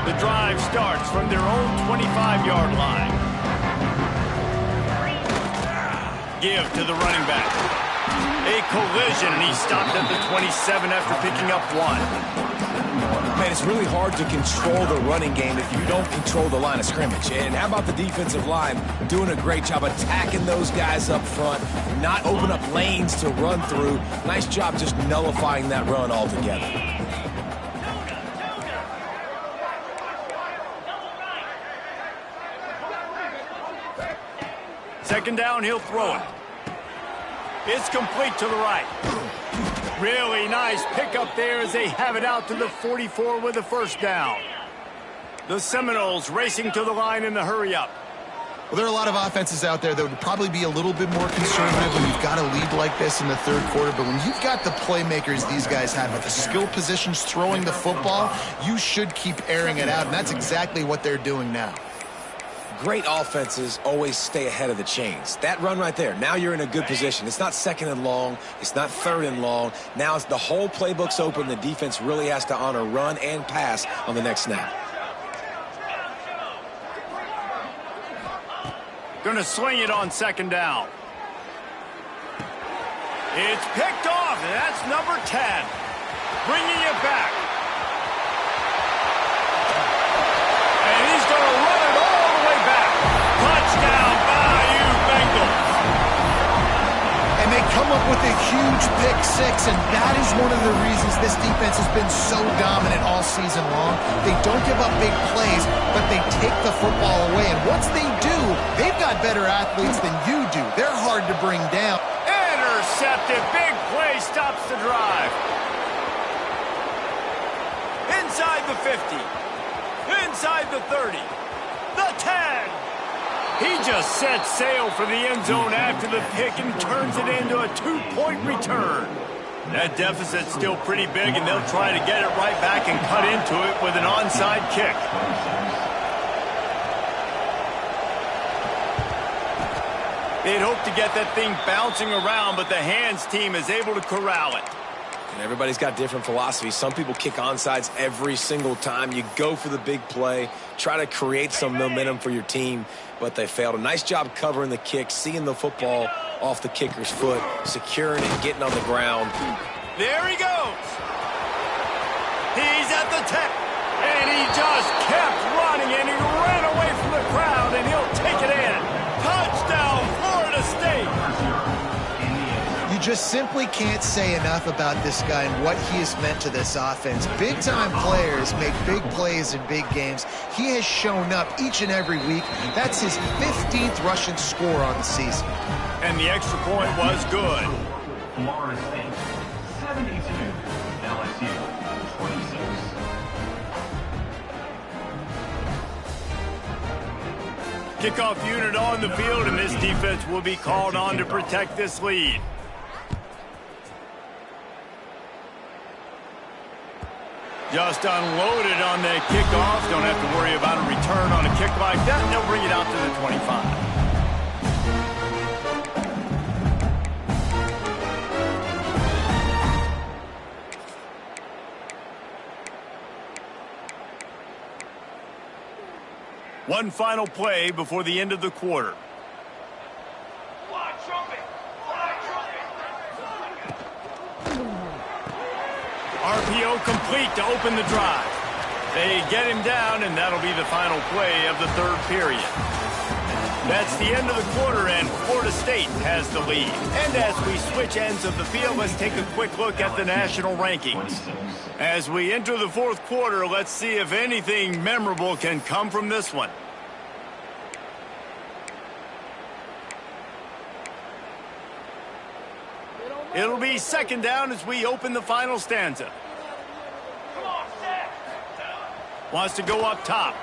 The drive starts from their own 25-yard line. Give to the running back. A collision, and he's stopped at the 27 after picking up 1. Man, it's really hard to control the running game if you don't control the line of scrimmage. And how about the defensive line doing a great job attacking those guys up front, not open up lanes to run through. Nice job just nullifying that run altogether. Second down, he'll throw it. It's complete to the right. Really nice pickup there as they have it out to the 44 with a first down. The Seminoles racing to the line in the hurry-up. Well, there are a lot of offenses out there that would probably be a little bit more conservative when you've got a lead like this in the third quarter. But when you've got the playmakers these guys have at the skill positions throwing the football, you should keep airing it out. And that's exactly what they're doing now. Great offenses always stay ahead of the chains. That run right there, now you're in a good position. It's not second and long. It's not third and long. Now it's the whole playbook's open. The defense really has to honor run and pass on the next snap. Going to sling it on second down. It's picked off, and that's number 10. Bringing it back. And he's going to run it all the way back. Touchdown, Bayou Bengals. And they come up with a huge pick six, and that is one of the reasons this defense has been so dominant all season long. They don't give up big plays, but they take the football away. And once they do, they've got better athletes than you do. They're hard to bring down. Intercepted. Big play stops the drive. Inside the 50. Inside the 30. The 10. He just sets sail for the end zone after the pick and turns it into a 2-point return. That deficit's still pretty big, and they'll try to get it right back and cut into it with an onside kick. They'd hope to get that thing bouncing around, but the hands team is able to corral it. And everybody's got different philosophies. Some people kick onside every single time. You go for the big play, try to create some momentum for your team, but they failed. A nice job covering the kick, seeing the football off the kicker's foot, securing it, getting on the ground. There he goes. He's at the 10, and he just kept running, and he ran away from the crowd, and he'll take it in. Touchdown, Florida State. You just simply can't say enough about this guy and what he has meant to this offense. Big-time players make big plays in big games. He has shown up each and every week. That's his 15th rushing score on the season. And the extra point was good. Florida State, 72. LSU, 26. Kickoff unit on the field, and this defense will be called on to protect this lead. Just unloaded on that kickoff. Don't have to worry about a return on a kick like that. They'll bring it out to the 25. One final play before the end of the quarter. RPO complete to open the drive. They get him down, and that'll be the final play of the third period. That's the end of the quarter, and Florida State has the lead. And as we switch ends of the field, let's take a quick look at the national rankings. As we enter the fourth quarter, let's see if anything memorable can come from this one. It'll be second down as we open the final stanza. Wants to go up top.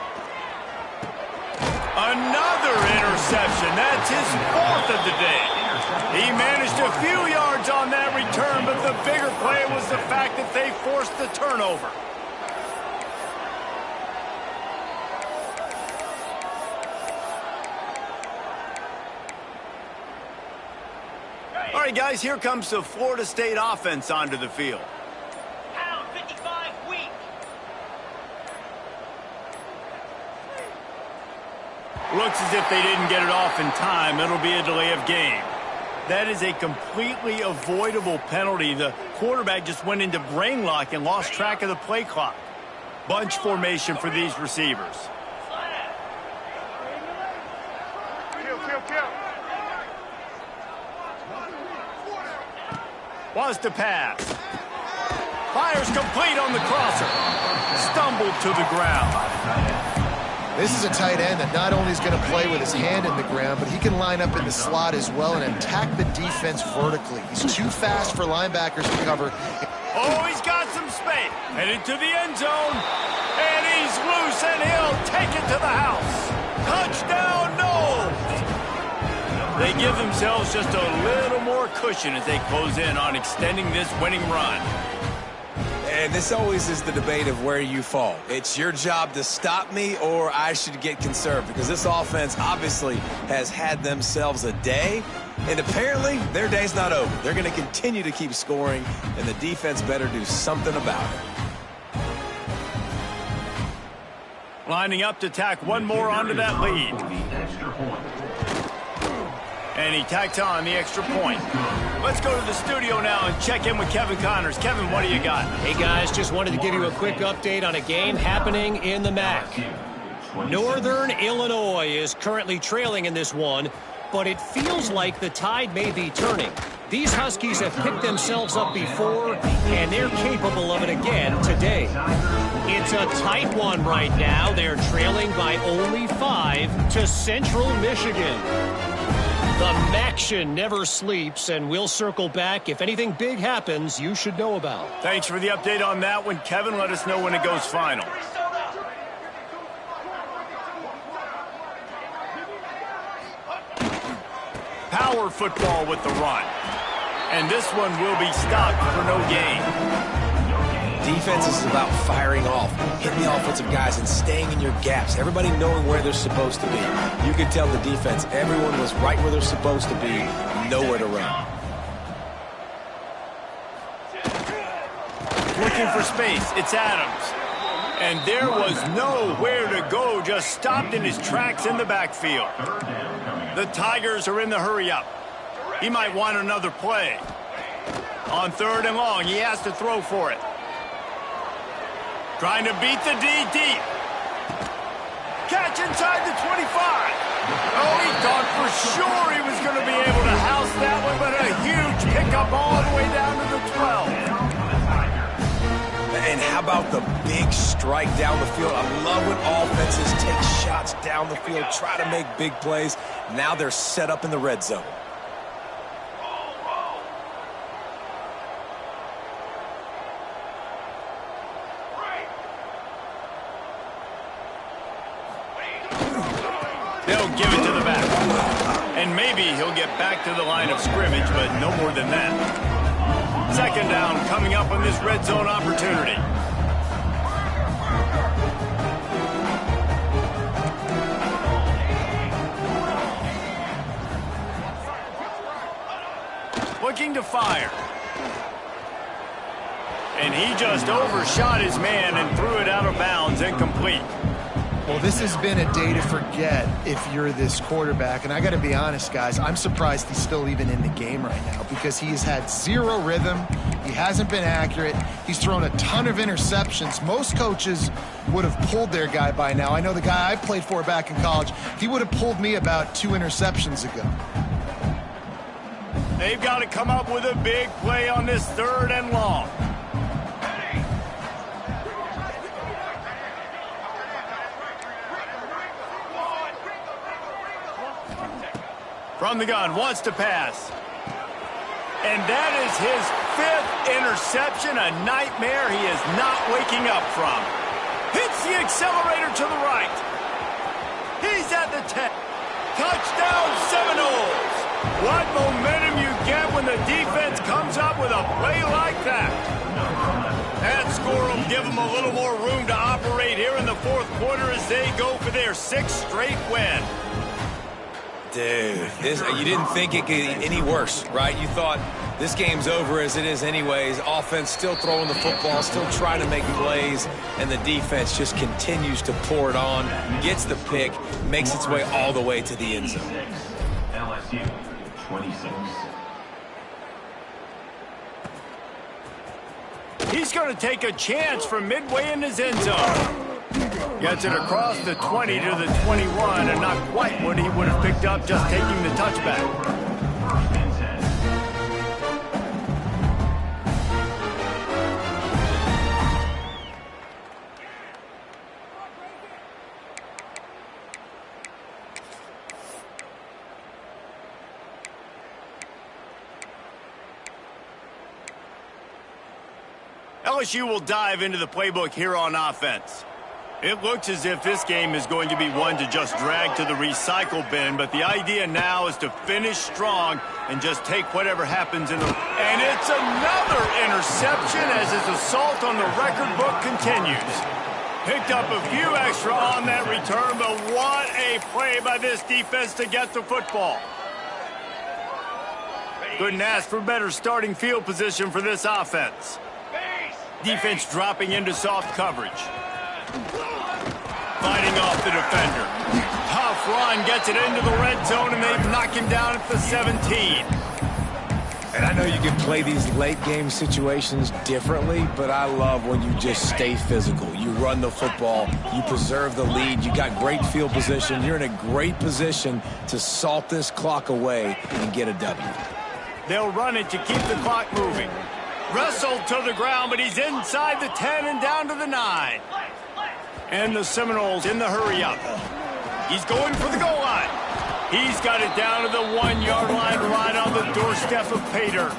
Another interception. That's his fourth of the day. He managed a few yards on that return, but the bigger play was the fact that they forced the turnover. All right, guys, here comes the Florida State offense onto the field. Pound 55 weak. Looks as if they didn't get it off in time. It'll be a delay of game. That is a completely avoidable penalty. The quarterback just went into brain lock and lost track of the play clock. Bunch formation for these receivers. Wants to pass. Fires complete on the crosser. Stumbled to the ground. This is a tight end that not only is going to play with his hand in the ground, but he can line up in the slot as well and attack the defense vertically. He's too fast for linebackers to cover. Oh, he's got some space. Headed to the end zone. And he's loose, and he'll take it to the house. Touchdown, Noles. They give themselves just a little more cushion as they close in on extending this winning run. And this always is the debate of where you fall. It's your job to stop me, or I should get conserved, because this offense obviously has had themselves a day, and apparently their day's not over. They're going to continue to keep scoring, and the defense better do something about it. Lining up to tack one more onto that lead. And he tacks on the extra point. Let's go to the studio now and check in with Kevin Connors. Kevin, what do you got? Hey, guys, just wanted to give you a quick update on a game happening in the MAC. Northern Illinois is currently trailing in this one, but it feels like the tide may be turning. These Huskies have picked themselves up before, and they're capable of it again today. It's a tight one right now. They're trailing by only 5 to Central Michigan. The Maction never sleeps, and we'll circle back. If anything big happens, you should know about. Thanks for the update on that one, Kevin. Let us know when it goes final. Power football with the run. And this one will be stopped for no gain. Defense is about firing off, hitting the offensive guys, and staying in your gaps. Everybody knowing where they're supposed to be. You can tell the defense, everyone was right where they're supposed to be, nowhere to run. Looking for space, it's Adams. And there was nowhere to go, just stopped in his tracks in the backfield. The Tigers are in the hurry-up. He might want another play. On 3rd and long, he has to throw for it. Trying to beat the D deep. Catch inside the 25. Oh, he thought for sure he was going to be able to house that one, but a huge pickup all the way down to the 12. And how about the big strike down the field? I love when offenses take shots down the field, try to make big plays. Now they're set up in the red zone. They'll give it to the back. And maybe he'll get back to the line of scrimmage, but no more than that. 2nd down coming up on this red zone opportunity. Looking to fire. And he just overshot his man and threw it out of bounds, incomplete. Well, this has been a day to forget if you're this quarterback. And I got to be honest, guys, I'm surprised he's still even in the game right now because he has had 0 rhythm. He hasn't been accurate. He's thrown a ton of interceptions. Most coaches would have pulled their guy by now. I know the guy I played for back in college, he would have pulled me about 2 interceptions ago. They've got to come up with a big play on this 3rd and long. From the gun, wants to pass. And that is his 5th interception, a nightmare he is not waking up from. Hits the accelerator to the right. He's at the 10. Touchdown Seminoles. What momentum you get when the defense comes up with a play like that. That score will give them a little more room to operate here in the 4th quarter as they go for their 6th straight win. Dude, you didn't think it could get any worse, right? You thought this game's over as it is anyways. Offense still throwing the football, still trying to make plays, and the defense just continues to pour it on, gets the pick, makes its way all the way to the end zone. LSU 26. He's going to take a chance from midway in his end zone. Gets it across the 20 to the 21, and not quite what he would have picked up just taking the touchback. LSU will dive into the playbook here on offense. It looks as if this game is going to be one to just drag to the recycle bin, but the idea now is to finish strong and just take whatever happens in the... And it's another interception as his assault on the record book continues. Picked up a few extra on that return, but what a play by this defense to get the football. Couldn't ask for better starting field position for this offense. Defense dropping into soft coverage. Fighting off the defender. Tough run, gets it into the red zone, and they knock him down at the 17. And I know you can play these late game situations differently, but I love when you just stay physical. You run the football, you preserve the lead, you got great field position. You're in a great position to salt this clock away and get a W. They'll run it to keep the clock moving. Wrestled to the ground, but he's inside the 10 and down to the 9. And the Seminoles in the hurry-up. He's going for the goal line. He's got it down to the 1-yard line right on the doorstep of Pater.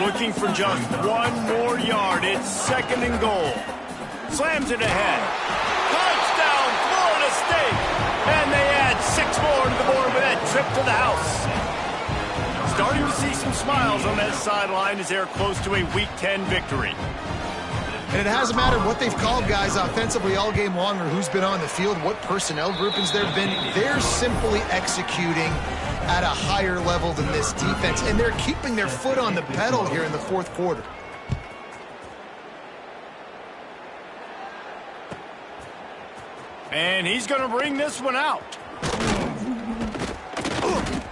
Looking for just one more yard. It's 2nd and goal. Slams it ahead. Touchdown, Florida State. And they add 6 more to the board with that trip to the house. Starting to see some smiles on that sideline as they're close to a Week 10 victory. And it hasn't mattered what they've called guys offensively all game long or who's been on the field, what personnel groupings there have been. They're simply executing at a higher level than this defense, and they're keeping their foot on the pedal here in the 4th quarter. And he's going to bring this one out.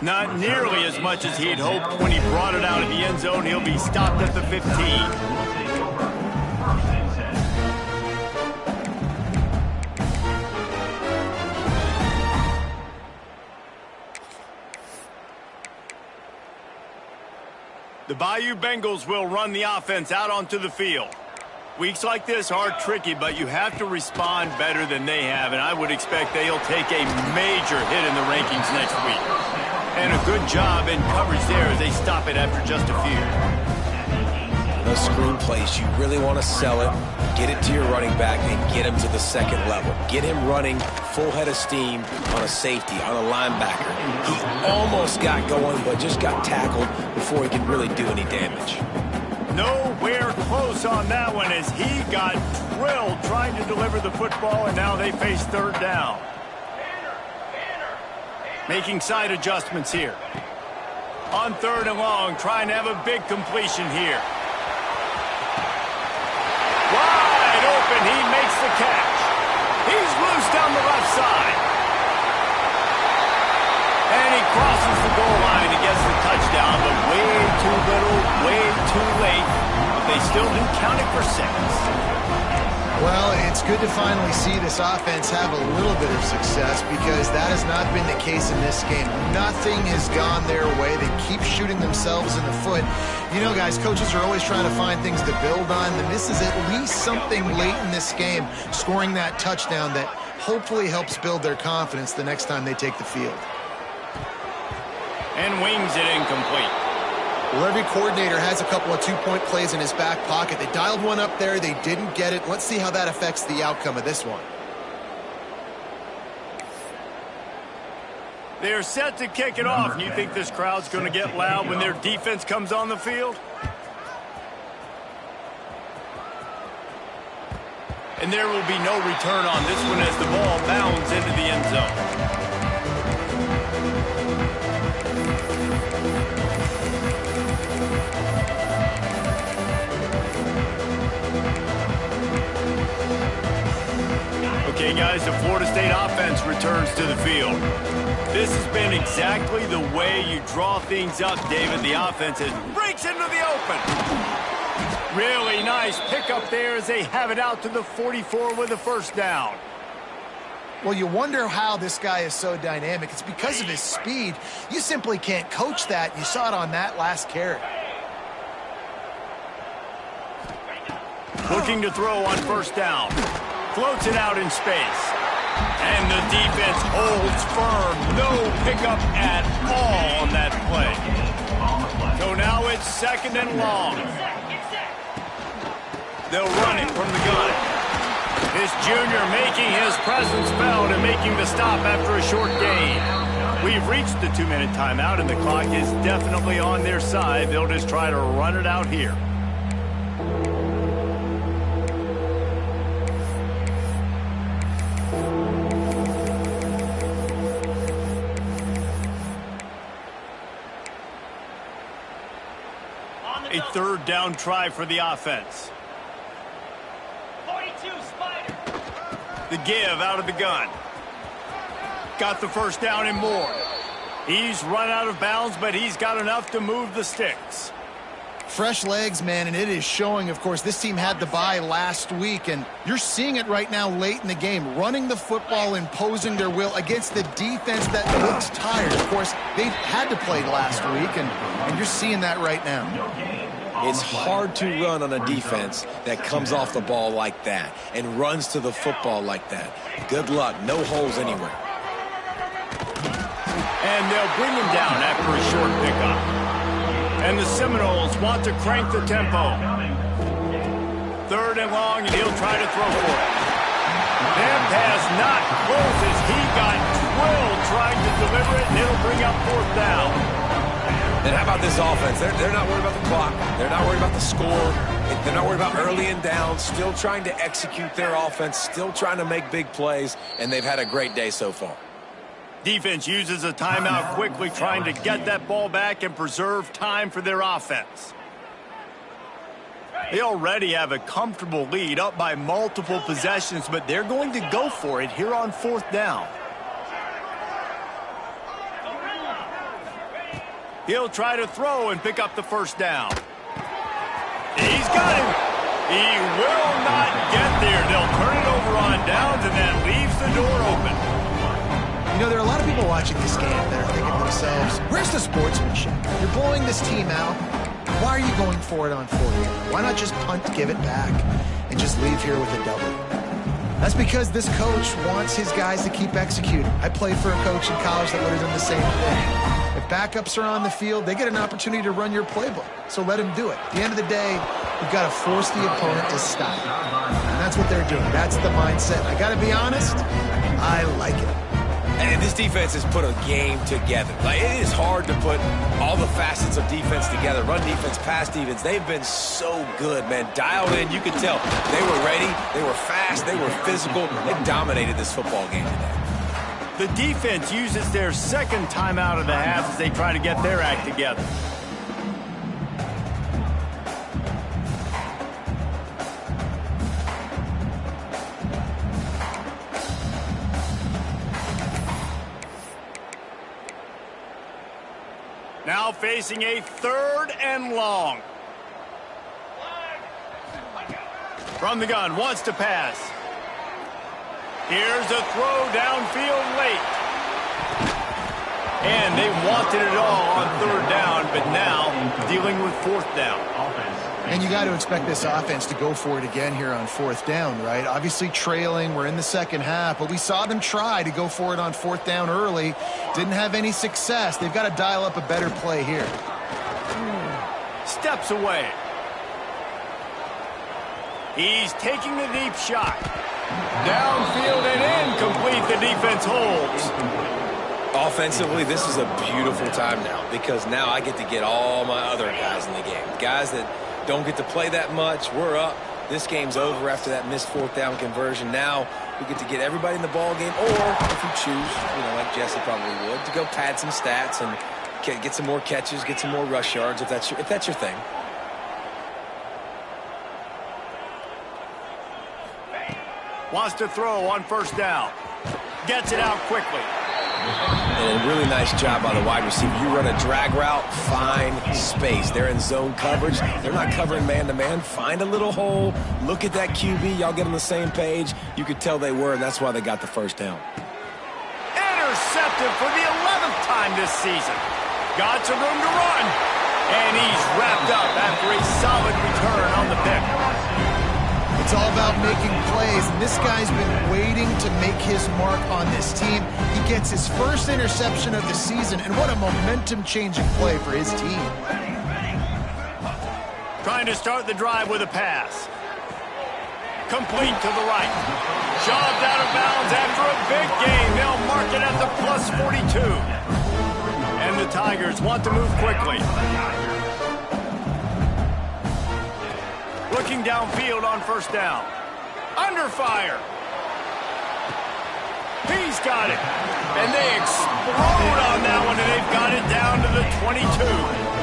Not nearly as much as he'd hoped when he brought it out of the end zone. He'll be stopped at the 15. The Bayou Bengals will run the offense out onto the field. Weeks like this are tricky, but you have to respond better than they have, and I would expect they'll take a major hit in the rankings next week. And a good job in coverage there as they stop it after just a few. Those screen plays, you really want to sell it, get it to your running back, and get him to the 2nd level. Get him running full head of steam on a safety, on a linebacker. He almost got going, but just got tackled before he could really do any damage. Nowhere close on that one as he got drilled trying to deliver the football, and now they face 3rd down. Making side adjustments here. On 3rd and long, trying to have a big completion here. Wide open, he makes the catch. He's loose down the left side. And he crosses the goal line and gets the touchdown, but way too little, way too late. But they still do count it for 6. Well, it's good to finally see this offense have a little bit of success because that has not been the case in this game. Nothing has gone their way. They keep shooting themselves in the foot. You know, guys, coaches are always trying to find things to build on, and this is at least something late in this game, scoring that touchdown that hopefully helps build their confidence the next time they take the field. And wings it incomplete. Well, every coordinator has a couple of 2-point plays in his back pocket. They dialed one up there. They didn't get it. Let's see how that affects the outcome of this one. They're set to kick it off. You think this crowd's going to get loud when their defense comes on the field? And there will be no return on this one as the ball bounds into the end zone. Okay, guys, the Florida State offense returns to the field. This has been exactly the way you draw things up, David. The offense breaks into the open. Really nice pickup there as they have it out to the 44 with a 1st down. Well, you wonder how this guy is so dynamic. It's because of his speed. You simply can't coach that. You saw it on that last carry. Looking to throw on 1st down. Floats it out in space. And the defense holds firm. No pickup at all on that play. So now it's 2nd and long. They'll run it from the gun. This junior making his presence felt and making the stop after a short gain. We've reached the 2-minute timeout, and the clock is definitely on their side. They'll just try to run it out here. A third down try for the offense. 42, Spider. The give out of the gun. Got the first down and more. He's run out of bounds, but he's got enough to move the sticks. Fresh legs, man, and it is showing. Of course, this team had the bye last week, and you're seeing it right now late in the game, running the football, imposing their will against the defense that looks tired. Of course, they had to play last week, and you're seeing that right now. It's hard to run on a defense that comes off the ball like that and runs to the football like that. Good luck. No holes anywhere. And they'll bring him down after a short pickup. And the Seminoles want to crank the tempo. Third and long, and he'll try to throw for it. That pass not close as he got drilled trying to deliver it, and it'll bring up fourth down. And how about this offense? They're not worried about the clock. They're not worried about the score. They're not worried about early and down. Still trying to execute their offense. Still trying to make big plays. And they've had a great day so far. Defense uses a timeout quickly, trying to get that ball back and preserve time for their offense. They already have a comfortable lead, up by multiple possessions, but they're going to go for it here on fourth down. He'll try to throw and pick up the first down. He's got him. He will not get there. They'll turn it over on downs, and that leaves the door open. You know, there are a lot of people watching this game that are thinking to themselves, where's the sportsmanship? You're blowing this team out. Why are you going for it on fourth down? Why not just punt, give it back, and just leave here with a W? That's because this coach wants his guys to keep executing. I played for a coach in college that would have done the same thing. If backups are on the field, they get an opportunity to run your playbook. So let them do it. At the end of the day, you've got to force the opponent to stop. And that's what they're doing. That's the mindset. I got to be honest, I like it. And this defense has put a game together. Like, it is hard to put all the facets of defense together. Run defense, pass defense. They've been so good, man. Dialed in. You could tell they were ready. They were fast. They were physical. They dominated this football game today. The defense uses their second timeout of the half as they try to get their act together. Now facing a third and long. From the gun, wants to pass. Here's a throw downfield late. And they wanted it all on third down, but now dealing with fourth down. And you got to expect this offense to go for it again here on fourth down, right? Obviously trailing, we're in the second half, but we saw them try to go for it on fourth down early. Didn't have any success. They've got to dial up a better play here. Steps away. He's taking the deep shot. Downfield and incomplete. The defense holds. Offensively, this is a beautiful time now because now I get to get all my other guys in the game. Guys that don't get to play that much. We're up. This game's over after that missed fourth down conversion. Now we get to get everybody in the ball game, or if you choose, like Jesse probably would, to go pad some stats and get some more catches, get some more rush yards if that's your thing. Wants to throw on first down. Gets it out quickly. And a really nice job by the wide receiver. You run a drag route, find space. They're in zone coverage. They're not covering man-to-man. Find a little hole. Look at that QB. Y'all get on the same page. You could tell they were, and that's why they got the first down. Intercepted for the 11th time this season. Got some room to run. And he's wrapped up after a solid return on the pick. It's all about making plays, and this guy's been waiting to make his mark on this team. He gets his first interception of the season, and what a momentum-changing play for his team. Trying to start the drive with a pass. Complete to the right. Shoved out of bounds after a big gain. They'll mark it at the plus 42. And the Tigers want to move quickly. Looking downfield on first down. Under fire. He's got it. And they explode on that one, and they've got it down to the 22.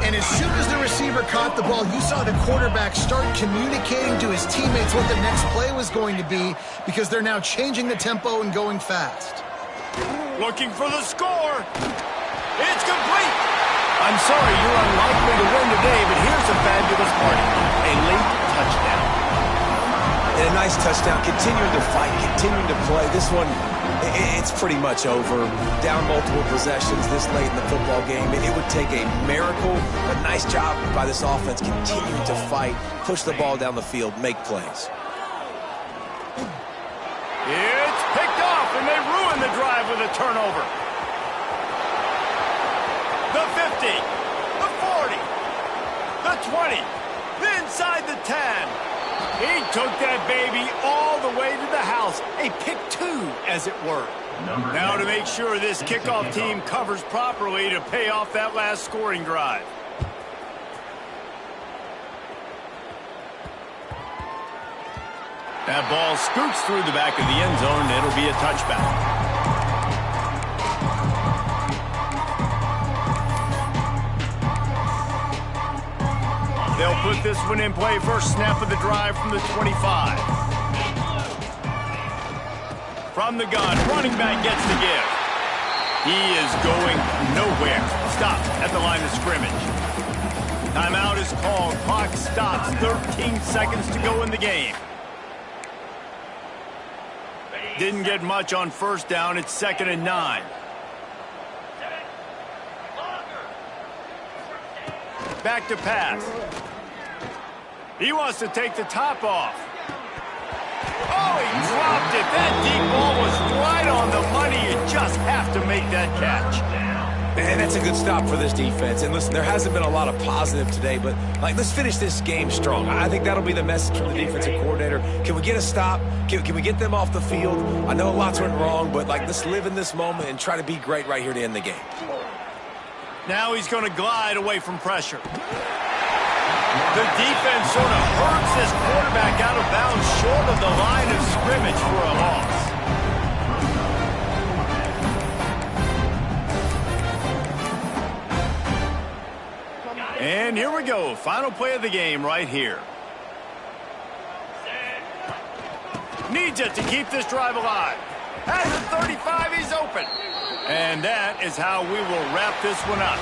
And as soon as the receiver caught the ball, you saw the quarterback start communicating to his teammates what the next play was going to be because they're now changing the tempo and going fast. Looking for the score. It's complete. I'm sorry you're unlikely to win today, but here's a fabulous party. A late touchdown. And a nice touchdown, continuing to fight, continuing to play. This one, it's pretty much over. Down multiple possessions this late in the football game. It would take a miracle, a nice job by this offense continuing to fight, push the ball down the field, make plays. It's picked off, and they ruin the drive with a turnover. The 50, the 40, the 20, inside the 10. He took that baby all the way to the house. A pick two, as it were. Now to make sure this kickoff team covers properly to pay off that last scoring drive. That ball scoots through the back of the end zone, and it'll be a touchback. They'll put this one in play first snap of the drive from the 25. From the gun, running back gets the give. He is going nowhere. Stop at the line of scrimmage. Timeout is called. Clock stops. 13 seconds to go in the game. Didn't get much on first down. It's 2nd and 9. Back to pass. He wants to take the top off. Oh, he dropped it. That deep ball was right on the money. You just have to make that catch. And that's a good stop for this defense. And listen, there hasn't been a lot of positive today, but let's finish this game strong. I think that'll be the message from the defensive coordinator. Can we get a stop? Can we get them off the field? I know lots went wrong, but let's live in this moment and try to be great right here to end the game. Now he's going to glide away from pressure. The defense sort of hurts this quarterback out of bounds short of the line of scrimmage for a loss. And here we go. Final play of the game right here. Needs it to keep this drive alive. At the 35, he's open. And that is how we will wrap this one up.